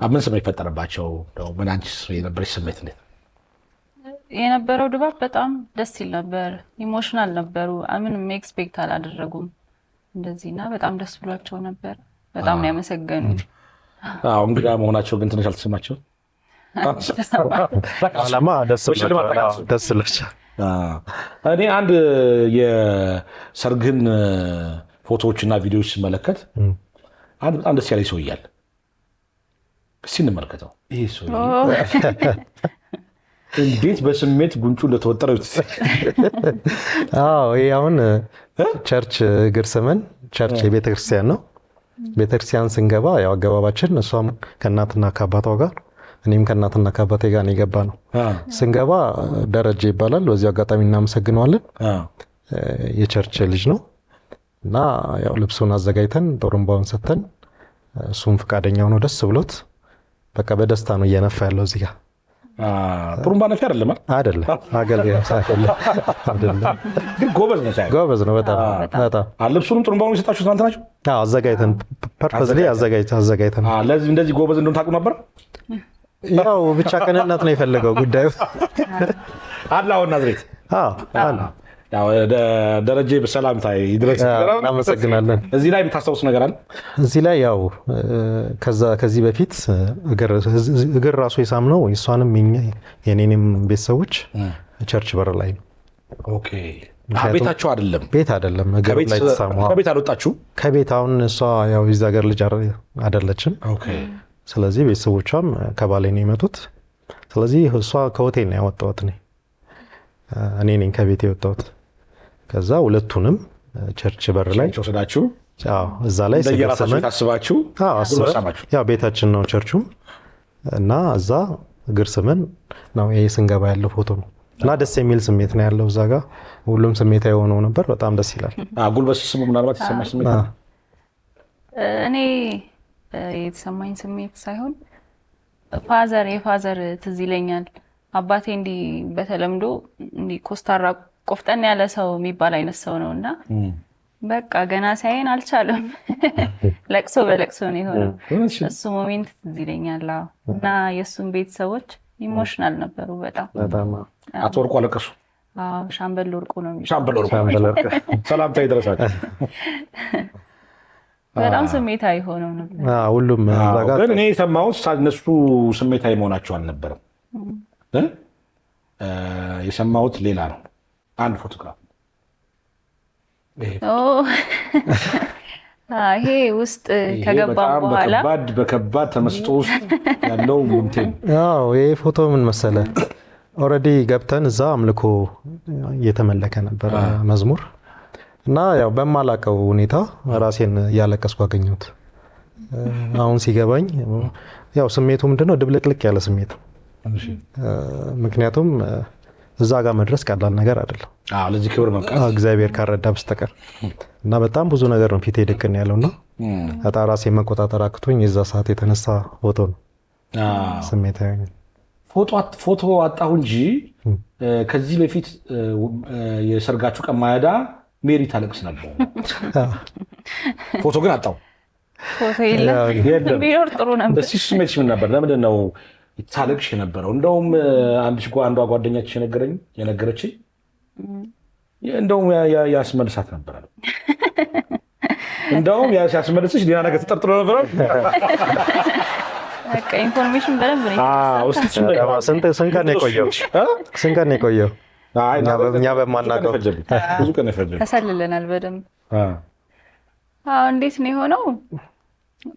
ምን ስሜት ፈጠረባቸው? ምን አንቺስ የነበረች ስሜት እንዴት
የነበረው? ድባብ በጣም ደስ ይል ነበር። ኢሞሽናል ነበሩ። ምንም ኤክስፔክት አላደረጉም እንደዚህና በጣም ደስ ብሏቸው ነበር። በጣም ነው ያመሰገኑት።
እንግዳ መሆናቸው ግን ትንሽ አልተሰማቸው?
አላማ ደስ ብሏቸው።
እኔ አንድ የሰርግን ፎቶዎችና ቪዲዮዎች ስመለከት አንድ በጣም ደስ ያለኝ ሰው እያለ እስቲ እንመልከተው። ይሄ ሰው እንዴት በስሜት ጉንጩ እንደተወጠረ
ይሄ አሁን ቸርች እግር ስመን ቸርች የቤተክርስቲያን ነው። ቤተክርስቲያን ስንገባ ያው አገባባችን እሷም ከእናትና ከአባቷ ጋር እኔም ከእናትና ከአባቴ ጋር ነው የገባ ነው። ስንገባ ደረጀ ይባላል። በዚህ አጋጣሚ እናመሰግነዋለን። የቸርች ልጅ ነው። እና ያው ልብሱን አዘጋጅተን ጥሩምባውን ሰተን እሱም ፈቃደኛ ሆኖ ደስ ብሎት በቃ በደስታ ነው እየነፋ ያለው እዚህ ጋር።
ጥሩምባ ነፊ አይደለም
አገልጋይ አይደለም፣
ግን
ጎበዝ ነው በጣም።
ልብሱንም ጥሩምባውን የሰጣችሁ እናንተ ናችሁ?
አዘጋጅተን ፐርፐዝሊ አዘጋጅተን።
ለዚህ እንደዚህ ጎበዝ እንደሆነ ታውቁ ነበር?
ያው ብቻ ቅንነት ነው የፈለገው ጉዳዩ።
አሁን ናዝሬት
አለ
ደረጀ በሰላምታ ይድረስ።
እናመሰግናለን።
እዚህ ላይ የምታስታውስ ነገር አለ?
እዚህ ላይ ያው ከዚህ በፊት እግር ራሱ የሳምነው እሷንም የኔንም ቤተሰቦች ቸርች በር ላይ ነው።
ኦኬ። ቤታቸው አይደለም?
ቤት አይደለም፣ እግር ላይ ተሳመው።
ከቤት አልወጣችሁ?
ከቤት አሁን እሷ ያው የዛ ሀገር ልጅ አይደለችም።
ኦኬ።
ስለዚህ ቤተሰቦቿም ከባሌ ነው የመጡት። ስለዚህ እሷ ከሆቴል ነው ያወጣሁት እኔ ነኝ ከቤት የወጣሁት። ከዛ ሁለቱንም ቸርች በር ላይ
ወሰዳችሁ?
እዛ ላይ
እንደየራሳችሁ ታስባችሁ?
ያው ቤታችን ነው ቸርቹም እና እዛ እግር ስመን ነው ይሄ ስንገባ ያለው ፎቶ ነው እና ደስ የሚል ስሜት ነው ያለው። እዛ ጋር ሁሉም ስሜታዊ ሆነው ነበር። በጣም ደስ ይላል።
ጉልበት ስሙ ምናልባት የተሰማሽ ስሜት?
እኔ የተሰማኝ ስሜት ሳይሆን የፋዘር ትዝ ይለኛል። አባቴ እንዲህ በተለምዶ እንዲህ ኮስታራ ቆፍጠን ያለ ሰው የሚባል አይነት ሰው ነው እና በቃ ገና ሳይን አልቻለም። ለቅሶ በለቅሶ ነው የሆነው። እሱ ሞሜንት ትዝ ይለኛል። እና የእሱም ቤተሰቦች ኢሞሽናል ነበሩ በጣም።
አቶ ወርቁ አለቀሱ?
ሻምበል ወርቁ ነው የሚባለው።
ሻምበል ወርቁ ሰላምታ ይድረሳችሁ።
በጣም ስሜታዊ ሆነው ነበር
ሁሉም።
ግን እኔ የሰማሁት እነሱ ስሜታዊ መሆናቸው አልነበረም። የሰማሁት ሌላ ነው። አንድ ፎቶግራፍ
ይሄ ውስጥ ከገባ በኋላ
በከባድ ተመስጦ ውስጥ ያለው ሙንቴን።
ይሄ ፎቶ ምን መሰለ፣ ኦልሬዲ ገብተን እዛ አምልኮ እየተመለከ ነበር መዝሙር እና ያው በማላቀው ሁኔታ ራሴን እያለቀስኩ አገኘሁት። አሁን ሲገባኝ ያው ስሜቱ ምንድነው ድብልቅልቅ ያለ ስሜት ነው። ምክንያቱም እዛ ጋር መድረስ ቀላል ነገር አይደለም።
ለዚህ ክብር መብቃት
እግዚአብሔር ካረዳ በስተቀር እና በጣም ብዙ ነገር ነው ፊቴ ድቅን ያለውና ራሴን መቆጣጠር አቅቶኝ የዛ ሰዓት የተነሳ ፎቶ ነው። ስሜታዊ
ፎቶ አጣሁ እንጂ ከዚህ በፊት የሰርጋችሁ ቀን ማለዳ ሜሪ ታለቅስ ነበር። ፎቶ ግን አጣሁ።
ፎቶ የለም። ቢኖር ጥሩ ነበር።
ደስ ስሜትሽ ምን ነበር? ለምንድን ነው ታለቅሽ የነበረው? እንደውም አንዷ ጓደኛች የነገረችኝ እንደውም ያስመልሳት ነበር አለ። እንደውም ያስመልስሽ ሌላ ነገር ተጠርጥሮ ነበር።
በቃ ኢንፎርሜሽን በደንብ ነው።
ስንት ቀን ነው የቆየው? እኛ በማናውቀው
ብዙ ቀን የፈጀው
ተሰልለናል በደንብ። እንዴት ነው የሆነው?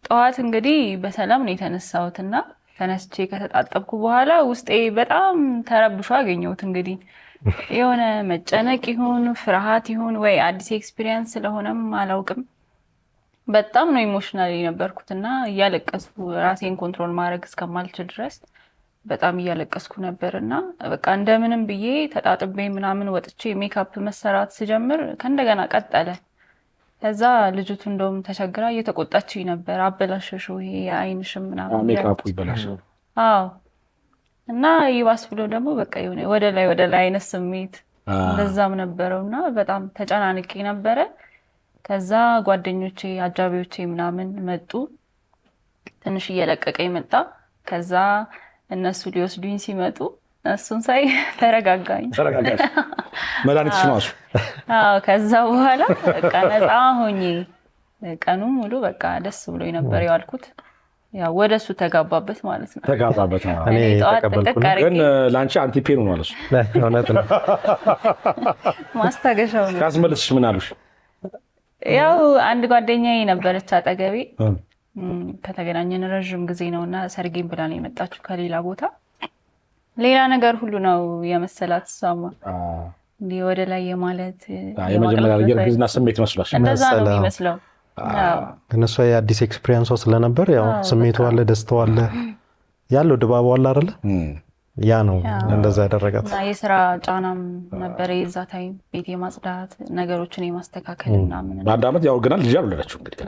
ጠዋት እንግዲህ በሰላም ነው የተነሳሁትና ተነስቼ ከተጣጠብኩ በኋላ ውስጤ በጣም ተረብሾ አገኘሁት። እንግዲህ የሆነ መጨነቅ ይሁን ፍርሃት ይሁን ወይ አዲስ ኤክስፒሪየንስ ስለሆነም አላውቅም፣ በጣም ነው ኢሞሽናል የነበርኩትና እያለቀስኩ ራሴን ኮንትሮል ማድረግ እስከማልችል ድረስ በጣም እያለቀስኩ ነበርና በቃ እንደምንም ብዬ ተጣጥቤ ምናምን ወጥቼ ሜካፕ መሰራት ስጀምር ከእንደገና ቀጠለ። ከዛ ልጅቱ እንደውም ተቸግራ እየተቆጣችኝ ነበር። አበላሸሽው ይሄ አይንሽም ምናምን
ሜካፑ ይበላሻል።
እና ይባስ ብሎ ደግሞ በቃ የሆነ ወደ ላይ አይነት ስሜት እንደዛም ነበረውና በጣም ተጨናንቄ ነበረ። ከዛ ጓደኞቼ አጃቢዎቼ ምናምን መጡ። ትንሽ እየለቀቀኝ መጣ። ከዛ እነሱ ሊወስዱኝ ሲመጡ እሱን ሳይ ተረጋጋኝ።
መድኃኒትሽ ነው እሱ።
ከዛ በኋላ በቃ ነፃ ሆኜ ቀኑ ሙሉ በቃ ደስ ብሎኝ ነበር የዋልኩት። ያው ወደሱ ተጋባበት ማለት ነው።
ተጋባበት።
እኔ ተቀበልኩ።
ግን ላንቺ አንቲፔኑ ነው አለሽ።
እውነት ነው።
ማስታገሻው ነው።
ካስመልስሽ ምን አሉሽ?
ያው አንድ ጓደኛዬ ነበረች አጠገቤ። ከተገናኘን ረዥም ጊዜ ነውና ሰርጌን ብላ ነው የመጣችው ከሌላ ቦታ። ሌላ ነገር ሁሉ ነው የመሰላት። እሷማ እንዲህ ወደ ላይ የማለት
የመጀመሪያ የእርግዝና ስሜት መስሏል።
እንደዛ ነው የሚመስለው።
እነሷ የአዲስ ኤክስፒሪየንሷ ስለነበር ያው ስሜቱ አለ፣ ደስታው አለ፣ ያለው ድባቡ አለ አይደለ? ያ ነው እንደዛ ያደረጋት።
እና የስራ ጫናም ነበረ የዛ ታይም ቤት የማጽዳት ነገሮችን የማስተካከል እና ምን
በአንድ ዓመት ያው ገና ልጅ አልወለዳችሁ እንግዲህ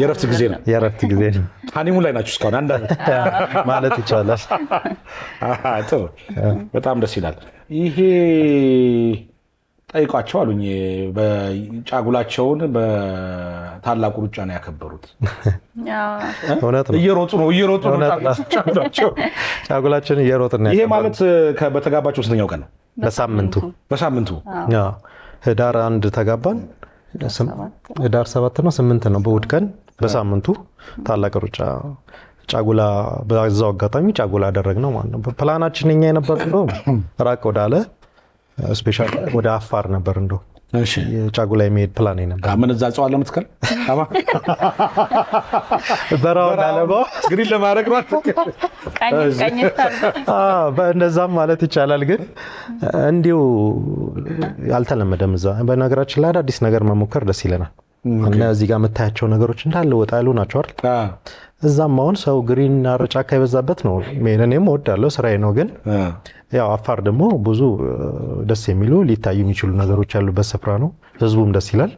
የእረፍት ጊዜ ነው።
የእረፍት ጊዜ ነው።
ሀኒሙን ላይ ናችሁ እስካሁን አንድ ዓመት
ማለት ይቻላል።
ጥሩ በጣም ደስ ይላል። ይሄ ጠይቋቸው አሉኝ በጫጉላቸውን በታላቁ ሩጫ ነው ያከበሩት።
እውነት ነው።
እየሮጡ ነው
ጫጉላችን እየሮጥን ነው።
ይሄ ማለት በተጋባቸው ስንተኛው ቀን ነው? በሳምንቱ
ህዳር 1 ተጋባን። ህዳር 7 ነው 8 ነው በእሑድ ቀን በሳምንቱ ታላቅ ሩጫ ጫጉላ በዛው አጋጣሚ ጫጉላ አደረግነው ማለት ነው። ፕላናችን እኛ የነበረው ራቅ ወዳለ ስፔሻል ወደ አፋር ነበር እንደው ጫጉላ የሚሄድ ፕላን ነበር።
ምን እዛ ጸዋል ለምትከል
በራው ዳለባ
ግሪን ለማድረግ ነው።
እንደዛም ማለት ይቻላል። ግን እንዲሁ ያልተለመደም እዛ በነገራችን ላይ አዳዲስ ነገር መሞከር ደስ ይለናል። እና እዚህ ጋር የምታያቸው ነገሮች እንዳለ ወጣ ያሉ ናቸው አይደል? እዛም አሁን ሰው ግሪን ጫካ የበዛበት ነው። እኔም እወዳለሁ፣ ስራዬ ነው። ግን ያው አፋር ደግሞ ብዙ ደስ የሚሉ ሊታዩ የሚችሉ ነገሮች ያሉበት ስፍራ ነው። ህዝቡም ደስ ይላል።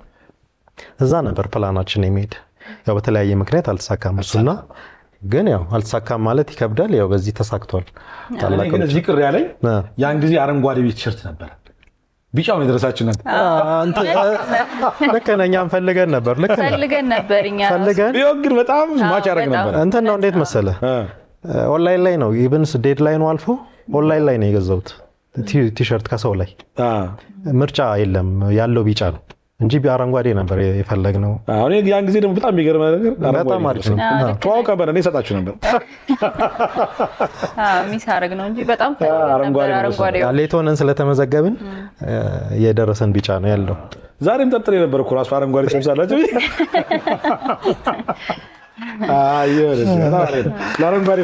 እዛ ነበር ፕላናችን የሚሄድ ያው በተለያየ ምክንያት አልተሳካም እሱና ግን ያው አልተሳካም ማለት ይከብዳል። ያው በዚህ ተሳክቷል።
ታላቅ ግን እዚህ ቅር ያለኝ ያን ጊዜ አረንጓዴ ቲሸርት ነበር፣ ቢጫው ነው የደረሳችን ነበር።
አንተ ልክ ነህ። እኛም ፈልገን ነበር
እኛ
ቢሆን ግን በጣም ማች ያደርግ ነበር።
እንትን ነው እንዴት መሰለህ ኦንላይን ላይ ነው ኢቭንስ ዴድላይኑ አልፎ ኦንላይን ላይ ነው የገዛሁት ቲሸርት ከሰው ላይ። ምርጫ የለም ያለው ቢጫ ነው እንጂ አረንጓዴ ነበር የፈለግነው።
አሁን ያን ጊዜ ደግሞ በጣም የሚገርም ነገር
በጣም አሪፍ ነው።
ተዋውቀ ነበር እኔ እሰጣችሁ ነበር።
ሚስ አደረግ ነው እንጂ በጣም አረንጓዴ
ሌቶንን ስለተመዘገብን የደረሰን ቢጫ ነው ያለው።
ዛሬም ጠርጥሬ ነበር እኮ ራሱ አረንጓዴ ትለብሳላችሁ። ለአረንጓዴ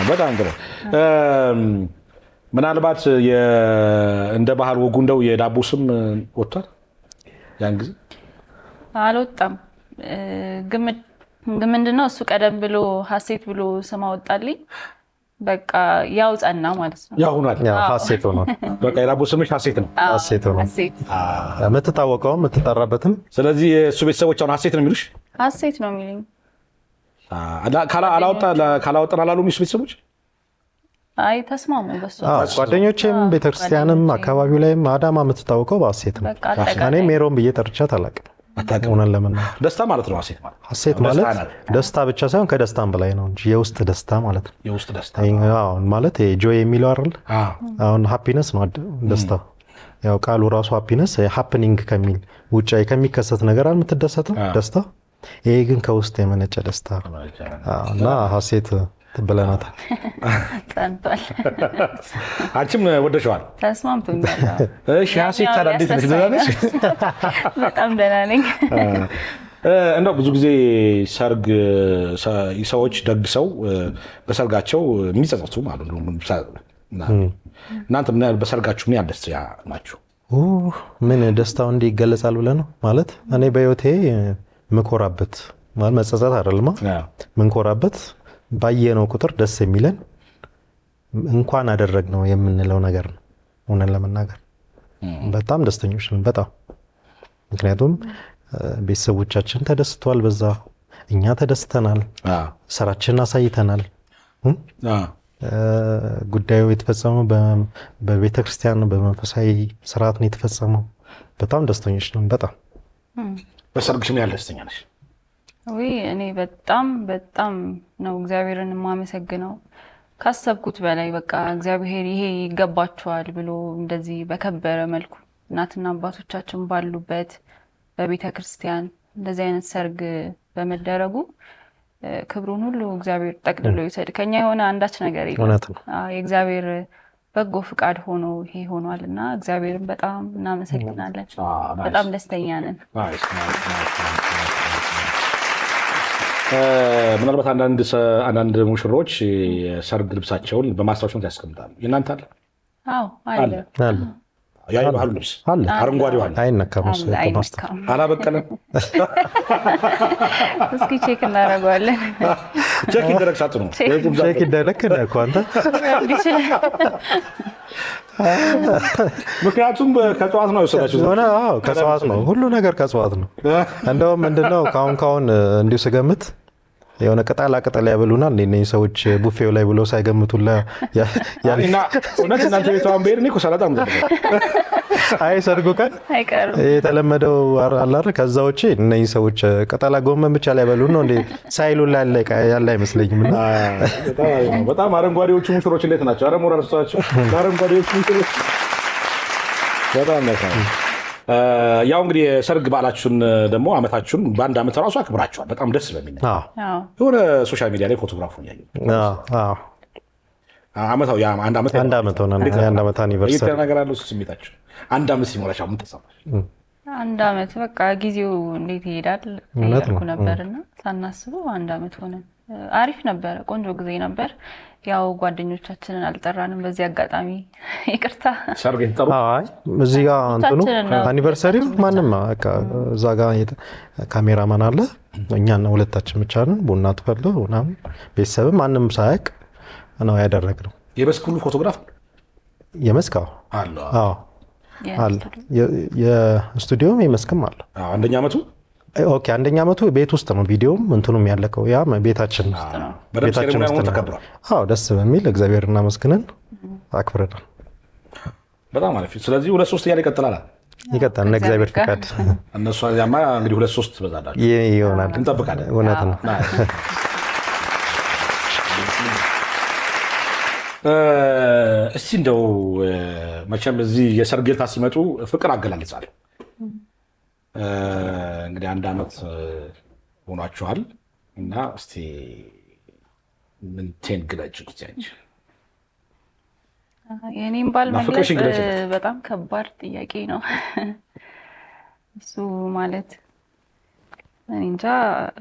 በጣም ጥሩ። ምናልባት እንደ ባህል ወጉ እንደው የዳቦ ስም ወጥቷል? ያን ጊዜ
አልወጣም። ግን ምንድነው እሱ ቀደም ብሎ ሀሴት ብሎ ስም አወጣልኝ። በቃ ያው ጸና ማለት ነው።
ያው ሆኗል።
ያው ሀሴት ሆኗል።
በቃ የዳቦ ስምሽ ሀሴት ነው።
ሀሴት ሆኗል። የምትታወቀው የምትጠራበትም።
ስለዚህ የእሱ ቤተሰቦች አሁን ሀሴት ነው የሚሉሽ?
ሀሴት ነው የሚሉኝ።
ካላወጣን አላሉም የእሱ ቤተሰቦች?
አይ ተስማሙ በሱ።
ጓደኞቼም ቤተክርስቲያንም አካባቢው ላይም አዳማ የምትታወቀው በሀሴት ነው። እኔ ሜሮን ብዬ ጠርቻት አላውቅም። ሆነን ለመናገር
ደስታ ማለት ነው
ሀሴት ማለት ደስታ ብቻ ሳይሆን ከደስታም በላይ ነው እንጂ የውስጥ ደስታ ማለት ነው።
የውስጥ ደስታ
ማለት ጆይ የሚለው አይደል? አሁን ሃፒነስ ነው ደስታ። ያው ቃሉ ራሱ ሃፒነስ ሃፕኒንግ ከሚል ውጫዊ ከሚከሰት ነገር የምትደሰተው ደስታ። ይሄ ግን ከውስጥ የመነጨ ደስታ እና ሀሴት ትብለናታል።
ጸንቷል።
አንቺም ወደሽዋል?
ተስማምቶኛል።
እሺ ሀሴት ታዲያ እንዴት ነሽ? ደህና ነሽ?
በጣም ደህና ነኝ።
እንደው ብዙ ጊዜ ሰርግ ሰዎች ደግሰው በሰርጋቸው የሚጸጸቱ ማለት ነው። እናንተ ምን ያህል በሰርጋችሁ ምን ያህል ደስተኛ ናችሁ?
ምን ደስታው እንዲህ ይገለጻል ብለህ ነው ማለት? እኔ በህይወቴ ምኮራበት ማለት መጸጸት አይደለም፣ ምንኮራበት ባየነው ቁጥር ደስ የሚለን እንኳን አደረግነው የምንለው ነገር ነው። ሆነን ለመናገር በጣም ደስተኞች ነን። በጣም ምክንያቱም ቤተሰቦቻችን ተደስተዋል፣ በዛ እኛ ተደስተናል፣ ስራችንን አሳይተናል። ጉዳዩ የተፈጸመው በቤተክርስቲያን በመንፈሳዊ ስርዓት ነው የተፈጸመው። በጣም ደስተኞች ነን። በጣም
በሰርግሽ ምን ያህል ደስተኛ ነሽ?
እኔ በጣም ነው እግዚአብሔርን የማመሰግነው። ካሰብኩት በላይ በቃ እግዚአብሔር ይሄ ይገባቸዋል ብሎ እንደዚህ በከበረ መልኩ እናትና አባቶቻችን ባሉበት በቤተ ክርስቲያን እንደዚህ አይነት ሰርግ በመደረጉ ክብሩን ሁሉ እግዚአብሔር ጠቅልሎ ይሰድ። ከኛ የሆነ አንዳች ነገር የለም። የእግዚአብሔር በጎ ፍቃድ ሆኖ ይሄ ሆኗልና እግዚአብሔርን በጣም እናመሰግናለን። በጣም ደስተኛ ነን።
ምናልባት አንዳንድ ሙሽሮች የሰርግ ልብሳቸውን በማስታወሻነት ያስቀምጣሉ። የእናንተ አለ?
አዎ አለ።
ያ የባህሉ ልብስ
አለ
አረንጓዴው አለ
አይነካም እሱ ከማስተር
አላበቀለም
እስኪ ቼክ እናደርገዋለን
ቼክ ይደረግ ሳጥኑ
ቼክ ይደረግ እኮ አንተ
ምክንያቱም ከጠዋት ነው የወሰዳችሁት
ከጠዋት ነው ሁሉ ነገር ከጠዋት ነው እንደውም ምንድነው ካሁን እንዲሁ ስገምት የሆነ ቅጠላ ቅጠል ያበሉና እነዚህ ሰዎች ቡፌው ላይ ብሎ ሳይገምቱላ
ያልና እውነት እናንተ ቤቷን በእርኒ እኮ ሰላጣ ነው
አይ ሰርጉ ቀን የተለመደው አላረ ከዛ ውጪ እነዚህ ሰዎች ቅጠላ ጎመን ብቻ ላይ ያበሉ ነው እንዴ ሳይሉ ላይ ያለ አይመስለኝም እና
በጣም አረንጓዴዎቹ ሙሽሮች እንዴት ናቸው አረ ሞራል ስጣቸው አረንጓዴዎቹ ሙሽሮች በጣም ነው ያው እንግዲህ የሰርግ በዓላችሁን ደግሞ አመታችሁን በአንድ አመት ራሱ አክብራችኋል በጣም ደስ በሚል የሆነ ሶሻል ሚዲያ ላይ ፎቶግራፉን ያየው አመታው ያ አንድ አመት
ሆነ አንድ አመት አኒቨርሰሪ
ነገር አለው ስሜታችሁ አንድ አመት ሲሞላችሁ ምን ተሰማሽ
አንድ አመት በቃ ጊዜው እንዴት ይሄዳል ያልኩ ነበርና ሳናስበው አንድ አመት ሆነ አሪፍ ነበር ቆንጆ ጊዜ ነበር ያው ጓደኞቻችንን አልጠራንም በዚህ አጋጣሚ ይቅርታ
ሰርግ ይጠሩ
አይ እዚህ ጋር እንትኑ አኒቨርሰሪው ማንንም በቃ እዛ ጋር ካሜራማን አለ እኛና ሁለታችን ብቻ ነን ቡና ተፈልቶ ምናምን ቤተሰብም ማንንም ሳያውቅ ነው ያደረግነው
የመስኩሉ ፎቶግራፍ
የመስካው
አለ
አለ የስቱዲዮም የመስክም አለ
አንደኛ አመቱ
ኦኬ አንደኛ አመቱ ቤት ውስጥ ነው ቪዲዮም እንትኑም ያለቀው ያ ቤታችን
ቤታችን ውስጥ ተከብሯል
ደስ በሚል እግዚአብሔር እናመስግነን አክብረናል
በጣም አሪፍ ስለዚህ 2-3 ያለ ይቀጥላል
እግዚአብሔር ፍቃድ
እነሱ ያማ እንግዲህ 2-3 በዛዳል
ይሆናል
እንጠብቃለን
እውነት ነው
እስቲ እንደው መቼም እዚህ የሰርግ ዕለት ሲመጡ ፍቅር አገላለጻል እንግዲህ አንድ አመት ሆኗችኋል እና እስቲ ምን ግለጭ እስቲ
የኔን ባል መግለጽ በጣም ከባድ ጥያቄ ነው እሱ ማለት እንጃ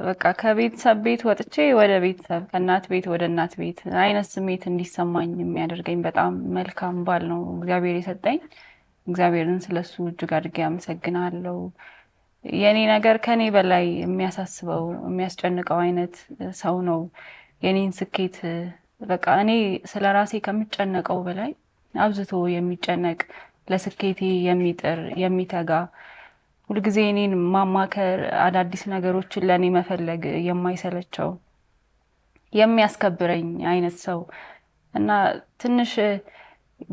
በቃ ከቤተሰብ ቤት ወጥቼ ወደ ቤተሰብ ከእናት ቤት ወደ እናት ቤት አይነት ስሜት እንዲሰማኝ የሚያደርገኝ በጣም መልካም ባል ነው እግዚአብሔር የሰጠኝ እግዚአብሔርን ስለሱ እጅግ አድርጌ አመሰግናለሁ የኔ ነገር ከኔ በላይ የሚያሳስበው የሚያስጨንቀው አይነት ሰው ነው የኔን ስኬት በቃ እኔ ስለራሴ ከምጨነቀው በላይ አብዝቶ የሚጨነቅ ለስኬቴ የሚጥር የሚተጋ ሁልጊዜ እኔን ማማከር አዳዲስ ነገሮችን ለኔ መፈለግ የማይሰለቸው የሚያስከብረኝ አይነት ሰው እና ትንሽ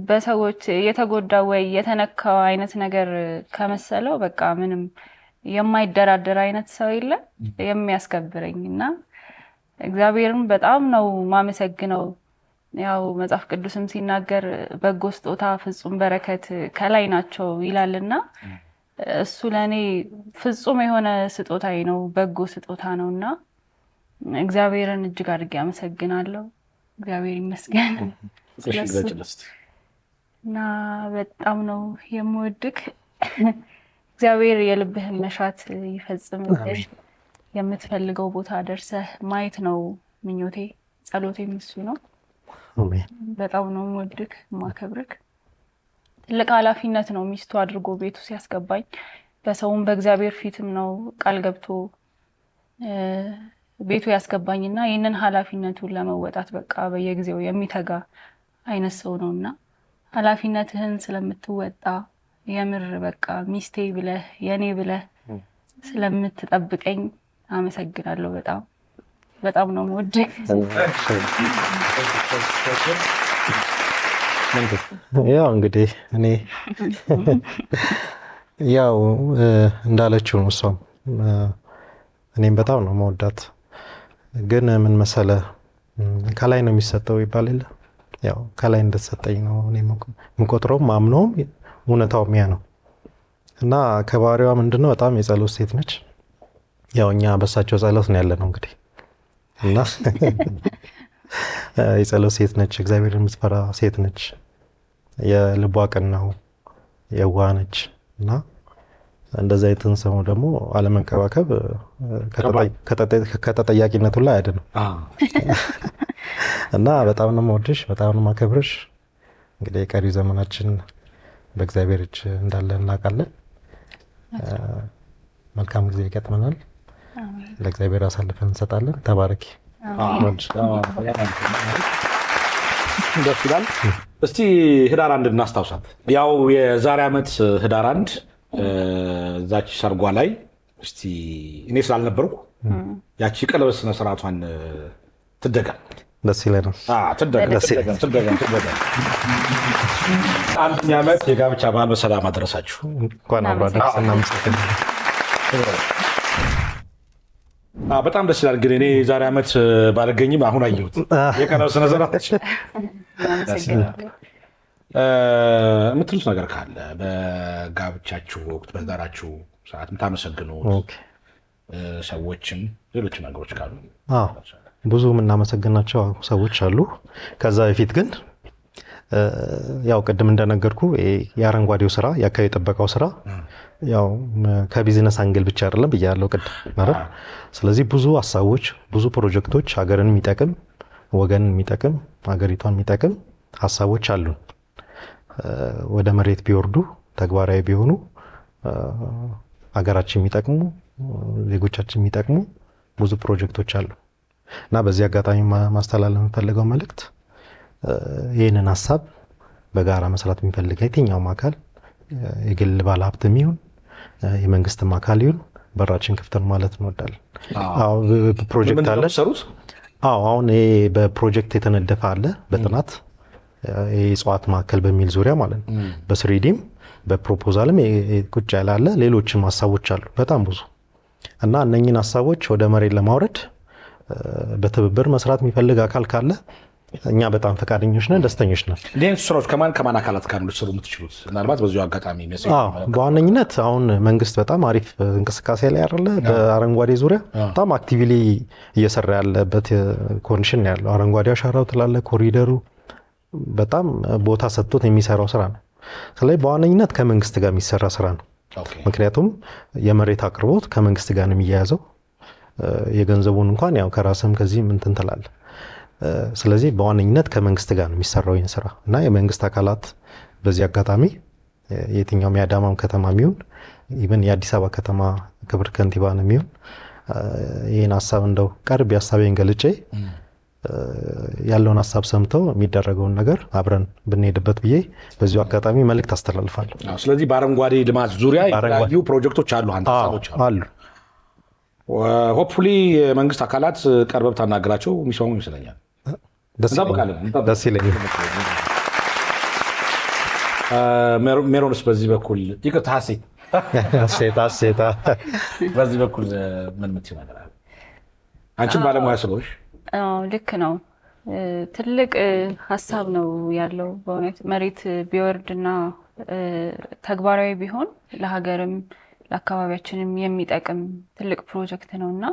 በሰዎች የተጎዳ ወይ የተነካው አይነት ነገር ከመሰለው በቃ ምንም የማይደራደር አይነት ሰው የለም የሚያስከብረኝ እና እግዚአብሔርን በጣም ነው ማመሰግነው ያው መጽሐፍ ቅዱስም ሲናገር በጎ ስጦታ ፍጹም በረከት ከላይ ናቸው ይላልና እሱ ለኔ ፍጹም የሆነ ስጦታዬ ነው በጎ ስጦታ ነውና እግዚአብሔርን እጅግ አድርጌ አመሰግናለሁ እግዚአብሔር ይመስገን እና በጣም ነው የምወድክ እግዚአብሔር የልብህን መሻት ይፈጽምልህ የምትፈልገው ቦታ ደርሰህ ማየት ነው ምኞቴ ጸሎቴም እሱ ነው በጣም ነው የምወድክ ማከብርክ ትልቅ ኃላፊነት ነው ሚስቱ አድርጎ ቤቱ ሲያስገባኝ በሰውም በእግዚአብሔር ፊትም ነው ቃል ገብቶ ቤቱ ያስገባኝና ይህንን ኃላፊነቱን ለመወጣት በቃ በየጊዜው የሚተጋ አይነት ሰው ነውና ኃላፊነትህን ስለምትወጣ የምር በቃ ሚስቴ ብለህ የኔ ብለህ ስለምትጠብቀኝ አመሰግናለሁ በጣም ነው የምወድህ
ያው እንግዲህ እኔ ያው እንዳለችው ነው እሷም እኔም በጣም ነው መወዳት ግን ምን መሰለ ከላይ ነው የሚሰጠው ይባል የለ ያው ከላይ እንደተሰጠኝ ነው እኔ የምቆጥረው ማምነውም እውነታውም ያ ነው እና ከባህሪዋ ምንድነው በጣም የጸሎት ሴት ነች ያው እኛ በሳቸው ጸሎት ነው ያለነው እንግዲህ እና የጸሎት ሴት ነች እግዚአብሔርን የምትፈራ ሴት ነች የልቧ ቅን ነው የዋህ ነች እና እንደዛ የተንሰሙ ደግሞ አለመንከባከብ ከተጠያቂነቱ ላይ አይደለም እና በጣም ነው የምወድሽ በጣም ነው የማከብርሽ እንግዲህ ቀሪ ዘመናችን በእግዚአብሔር እጅ እንዳለ እናውቃለን። መልካም ጊዜ ይገጥመናል። ለእግዚአብሔር አሳልፈን እንሰጣለን። ተባረኪ።
ደስ ይላል። እስቲ ህዳር 1 እናስታውሳት። ያው የዛሬ ዓመት ህዳር 1 እዛች ሰርጓ ላይ እስቲ እኔ ስላልነበርኩ ያቺ ቀለበት ስነ ስርዓቷን ትደገም።
ደስ ይለናል።
ትደገም። አንደኛ ዓመት የጋብቻ በዓል በሰላም አደረሳችሁ።
እንኳን አብሮ አደረሰን። እናመሰግናለን።
በጣም ደስ ይላል። ግን እኔ ዛሬ ዓመት ባልገኝም አሁን አየሁት የቀለበት ስነ ስርዓት። የምትሉት ነገር ካለ በጋብቻችሁ ወቅት በትዳራችሁ ሰዓት የምታመሰግኑት ሰዎችም ሌሎች ነገሮች ካሉ?
ብዙ የምናመሰግናቸው ሰዎች አሉ። ከዛ በፊት ግን ያው ቅድም እንደነገርኩ የአረንጓዴው ስራ የአካባቢ ጥበቃው ስራ ያው ከቢዝነስ አንግል ብቻ አይደለም ብያለሁ ቅድም ማለት። ስለዚህ ብዙ ሀሳቦች፣ ብዙ ፕሮጀክቶች ሀገርን የሚጠቅም ወገንን የሚጠቅም ሀገሪቷን የሚጠቅም ሀሳቦች አሉን። ወደ መሬት ቢወርዱ ተግባራዊ ቢሆኑ ሀገራችን የሚጠቅሙ ዜጎቻችን የሚጠቅሙ ብዙ ፕሮጀክቶች አሉ እና በዚህ አጋጣሚ ማስተላለፍ የምፈልገው መልእክት ይህንን ሀሳብ በጋራ መስራት የሚፈልግ የትኛውም አካል የግል ባለሀብትም ይሁን የመንግስትም አካል ይሁን በራችን ክፍት ነው ማለት እንወዳለን። ፕሮጀክት አለ። አሁን በፕሮጀክት የተነደፈ አለ በጥናት የእጽዋት ማዕከል በሚል ዙሪያ ማለት ነው። በስሪዲም በፕሮፖዛልም ቁጭ ያለ አለ። ሌሎችም ሀሳቦች አሉ በጣም ብዙ እና እነኝህን ሀሳቦች ወደ መሬት ለማውረድ በትብብር መስራት የሚፈልግ አካል ካለ እኛ በጣም ፈቃደኞች ነን፣ ደስተኞች ነን።
እንዲህ ስራዎች ከማን አካላት ጋር ልትሰሩ የምትችሉት? ምናልባት በዚሁ አጋጣሚ
በዋነኝነት አሁን መንግስት በጣም አሪፍ እንቅስቃሴ ላይ ያለ በአረንጓዴ ዙሪያ በጣም አክቲቭሊ እየሰራ ያለበት ኮንዲሽን ያለው አረንጓዴ አሻራው ትላለ ኮሪደሩ በጣም ቦታ ሰጥቶት የሚሰራው ስራ ነው። ስለዚህ በዋነኝነት ከመንግስት ጋር የሚሰራ ስራ ነው። ምክንያቱም የመሬት አቅርቦት ከመንግስት ጋር ነው የሚያያዘው። የገንዘቡን እንኳን ያው ከራስም ከዚህ እንትን ትላለህ። ስለዚህ በዋነኝነት ከመንግስት ጋር ነው የሚሰራው ይህን ስራ እና የመንግስት አካላት በዚህ አጋጣሚ የትኛውም የአዳማም ከተማ የሚሆን ኢቨን የአዲስ አበባ ከተማ ክብር ከንቲባ ነው የሚሆን ይህን ሀሳብ እንደው ቀርብ ሀሳቤን ገልጬ ያለውን ሀሳብ ሰምተው የሚደረገውን ነገር አብረን ብንሄድበት ብዬ በዚሁ አጋጣሚ መልእክት አስተላልፋለሁ።
ስለዚህ በአረንጓዴ ልማት ዙሪያ የተለያዩ ፕሮጀክቶች አሉ
አሉ።
ሆፕፉሊ የመንግስት አካላት ቀርበብ ታናገራቸው የሚሰሙ ይመስለኛል።
ደስ ይለኛል።
ሜሮንስ በዚህ በኩል ይቅርታ ሀሴታ በዚህ በኩል ምን ምትይው ነገር አለ? አንቺም ባለሙያ ስለሆንሽ።
ልክ ነው። ትልቅ ሀሳብ ነው ያለው በእውነት መሬት ቢወርድና ተግባራዊ ቢሆን ለሀገርም ለአካባቢያችንም የሚጠቅም ትልቅ ፕሮጀክት ነው እና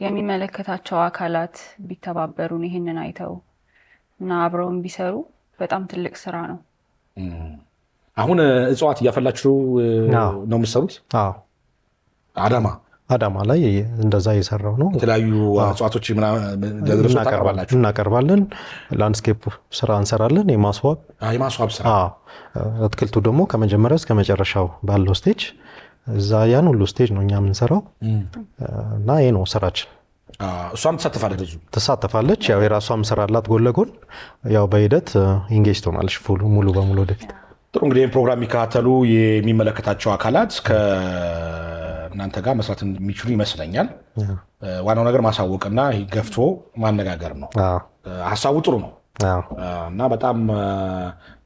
የሚመለከታቸው አካላት ቢተባበሩን ይህንን አይተው እና አብረውን ቢሰሩ በጣም ትልቅ ስራ ነው።
አሁን እጽዋት እያፈላችሁ ነው የምትሰሩት?
አዳማ ላይ እንደዛ እየሰራው ነው።
የተለያዩ እጽዋቶች
እናቀርባለን። ላንድስኬፕ ስራ እንሰራለን። የማስዋብ
ስራ
አትክልቱ ደግሞ ከመጀመሪያ እስከ መጨረሻው ባለው ስቴጅ እዛ ያን ሁሉ ስቴጅ ነው እኛ የምንሰራው እና ይሄ ነው ስራችን።
እሷም
ትሳተፋለች። ያው የራሷም ስራ አላት ጎን ለጎን ያው በሂደት ኢንጌጅ ትሆናለች ሙሉ በሙሉ ወደፊት።
ጥሩ እንግዲህ ይህን ፕሮግራም የሚከታተሉ የሚመለከታቸው አካላት ከእናንተ ጋር መስራት የሚችሉ ይመስለኛል። ዋናው ነገር ማሳወቅና ገፍቶ ማነጋገር ነው። ሀሳቡ ጥሩ ነው እና በጣም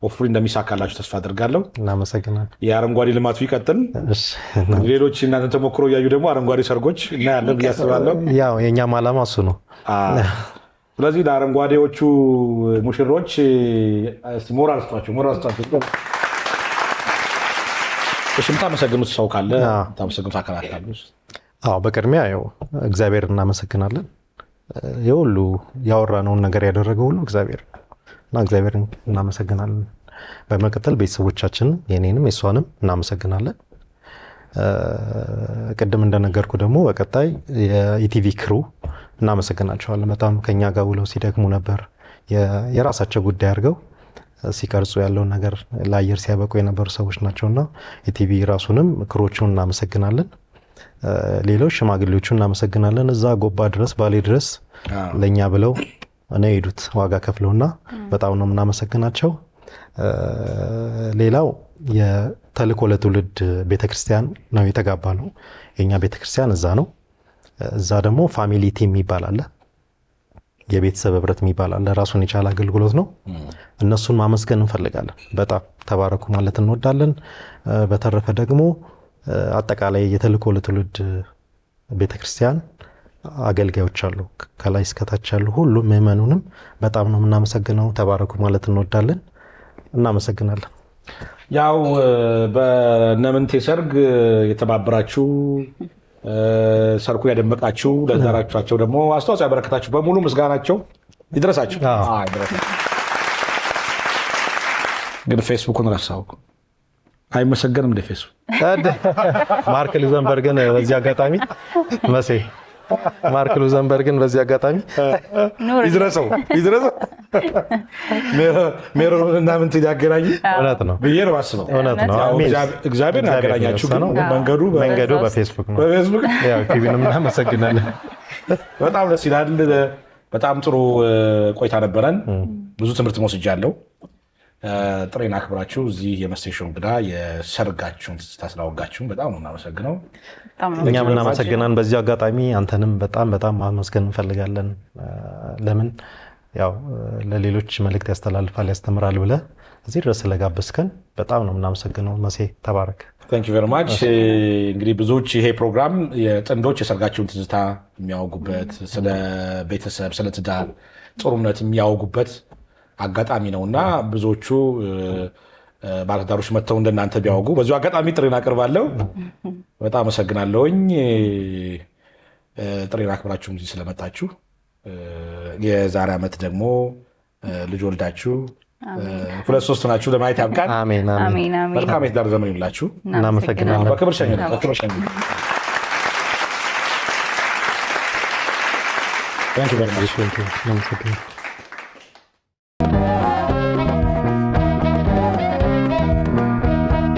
ሆፕፉሊ እንደሚሳካላችሁ ተስፋ አድርጋለሁ።
እናመሰግናለን።
የአረንጓዴ ልማቱ ይቀጥል። ሌሎች እናንተ ተሞክሮ እያዩ ደግሞ አረንጓዴ ሰርጎች እናያለን ብዬ አስባለሁ።
ያው የእኛም ዓላማ እሱ ነው።
ስለዚህ ለአረንጓዴዎቹ ሙሽሮች ሞራል ስጧቸው። የምታመሰግኑት ሰው ካለ የምታመሰግኑት አካላት ካሉ?
በቅድሚያ ያው እግዚአብሔር እናመሰግናለን። የሁሉ ያወራነውን ነገር ያደረገው ሁሉ እግዚአብሔር እና እግዚአብሔርን እናመሰግናለን። በመቀጠል ቤተሰቦቻችን የኔንም የሷንም እናመሰግናለን። ቅድም እንደነገርኩ ደግሞ በቀጣይ የኢቲቪ ክሩ እናመሰግናቸዋለን። በጣም ከኛ ጋር ውለው ሲደክሙ ነበር። የራሳቸው ጉዳይ አድርገው ሲቀርጹ ያለውን ነገር ለአየር ሲያበቁ የነበሩ ሰዎች ናቸውና ኢቲቪ ራሱንም ክሮቹን እናመሰግናለን። ሌሎች ሽማግሌዎቹን እናመሰግናለን። እዛ ጎባ ድረስ ባሌ ድረስ ለኛ ብለው እኔ ሄዱት ዋጋ ከፍለውና በጣም ነው የምናመሰግናቸው። ሌላው የተልእኮ ለትውልድ ቤተክርስቲያን ነው የተጋባ ነው። የኛ ቤተክርስቲያን እዛ ነው። እዛ ደግሞ ፋሚሊ ቲም ይባላል፣ የቤተሰብ ህብረት ይባላል። ራሱን የቻለ አገልግሎት ነው። እነሱን ማመስገን እንፈልጋለን። በጣም ተባረኩ ማለት እንወዳለን። በተረፈ ደግሞ አጠቃላይ የተልእኮ ለትውልድ ቤተክርስቲያን አገልጋዮች አሉ፣ ከላይ እስከታች ያሉ ሁሉ ምእመኑንም በጣም ነው የምናመሰግነው። ተባረኩ ማለት እንወዳለን። እናመሰግናለን።
ያው በነምንቴ ሰርግ የተባበራችሁ ሰርኩን ያደመቃችሁ ለዛራቻቸው ደግሞ አስተዋጽኦ ያበረከታችሁ በሙሉ ምስጋናቸው ይድረሳችሁ። ግን ፌስቡክን ረሳው አይመሰገንም እንደ ፌስቡክ
ማርክ ሉዘንበርግን በዚህ አጋጣሚ መሴ ማርክ ሉዘንበርግን በዚህ አጋጣሚ
ይድረሰው ሜሮንና ምን ያገናኝ
እውነት ነው
ብዬ ነው የማስበው።
እውነት ነው።
እግዚአብሔር ያገናኛችሁ መንገዱ
በፌስቡክ ነው። ያው ቲቪንም እናመሰግናለን።
በጣም ደስ ይላል። በጣም ጥሩ ቆይታ ነበረን። ብዙ ትምህርት ወስጃለሁ። ጥሬን አክብራችሁ እዚህ የመሴሾው እንግዳ የሰርጋችሁን ስታስላወጋችሁን በጣም ነው እናመሰግነው።
እኛም እናመሰግናለን። በዚህ አጋጣሚ አንተንም በጣም ማመስገን እንፈልጋለን። ለምን ያው ለሌሎች መልእክት ያስተላልፋል ያስተምራል ብለህ እዚህ ድረስ ስለጋበዝከን በጣም ነው እናመሰግነው። መሴ ተባረክ።
ታንክ ዩ ቬሪ ማች። እንግዲህ ብዙዎች ይሄ ፕሮግራም የጥንዶች የሰርጋቸውን ትዝታ የሚያወጉበት፣ ስለ ቤተሰብ ስለ ትዳር ጥሩነት የሚያወጉበት አጋጣሚ ነውና ብዙዎቹ ባለትዳሮች መጥተው እንደናንተ ቢያወጉ በዚሁ አጋጣሚ ጥሬን አቀርባለሁ። በጣም አመሰግናለሁኝ። ጥሬን አክብራችሁ እዚህ ስለመጣችሁ የዛሬ ዓመት ደግሞ ልጅ ወልዳችሁ 2-3 ናችሁ ለማየት ያብቃን።
አሜን አሜን።
መልካም የትዳር ዘመን ይሁንላችሁ።
እናመሰግናለን።
በክብር ሸኙ። Thank you very much.
Thank you.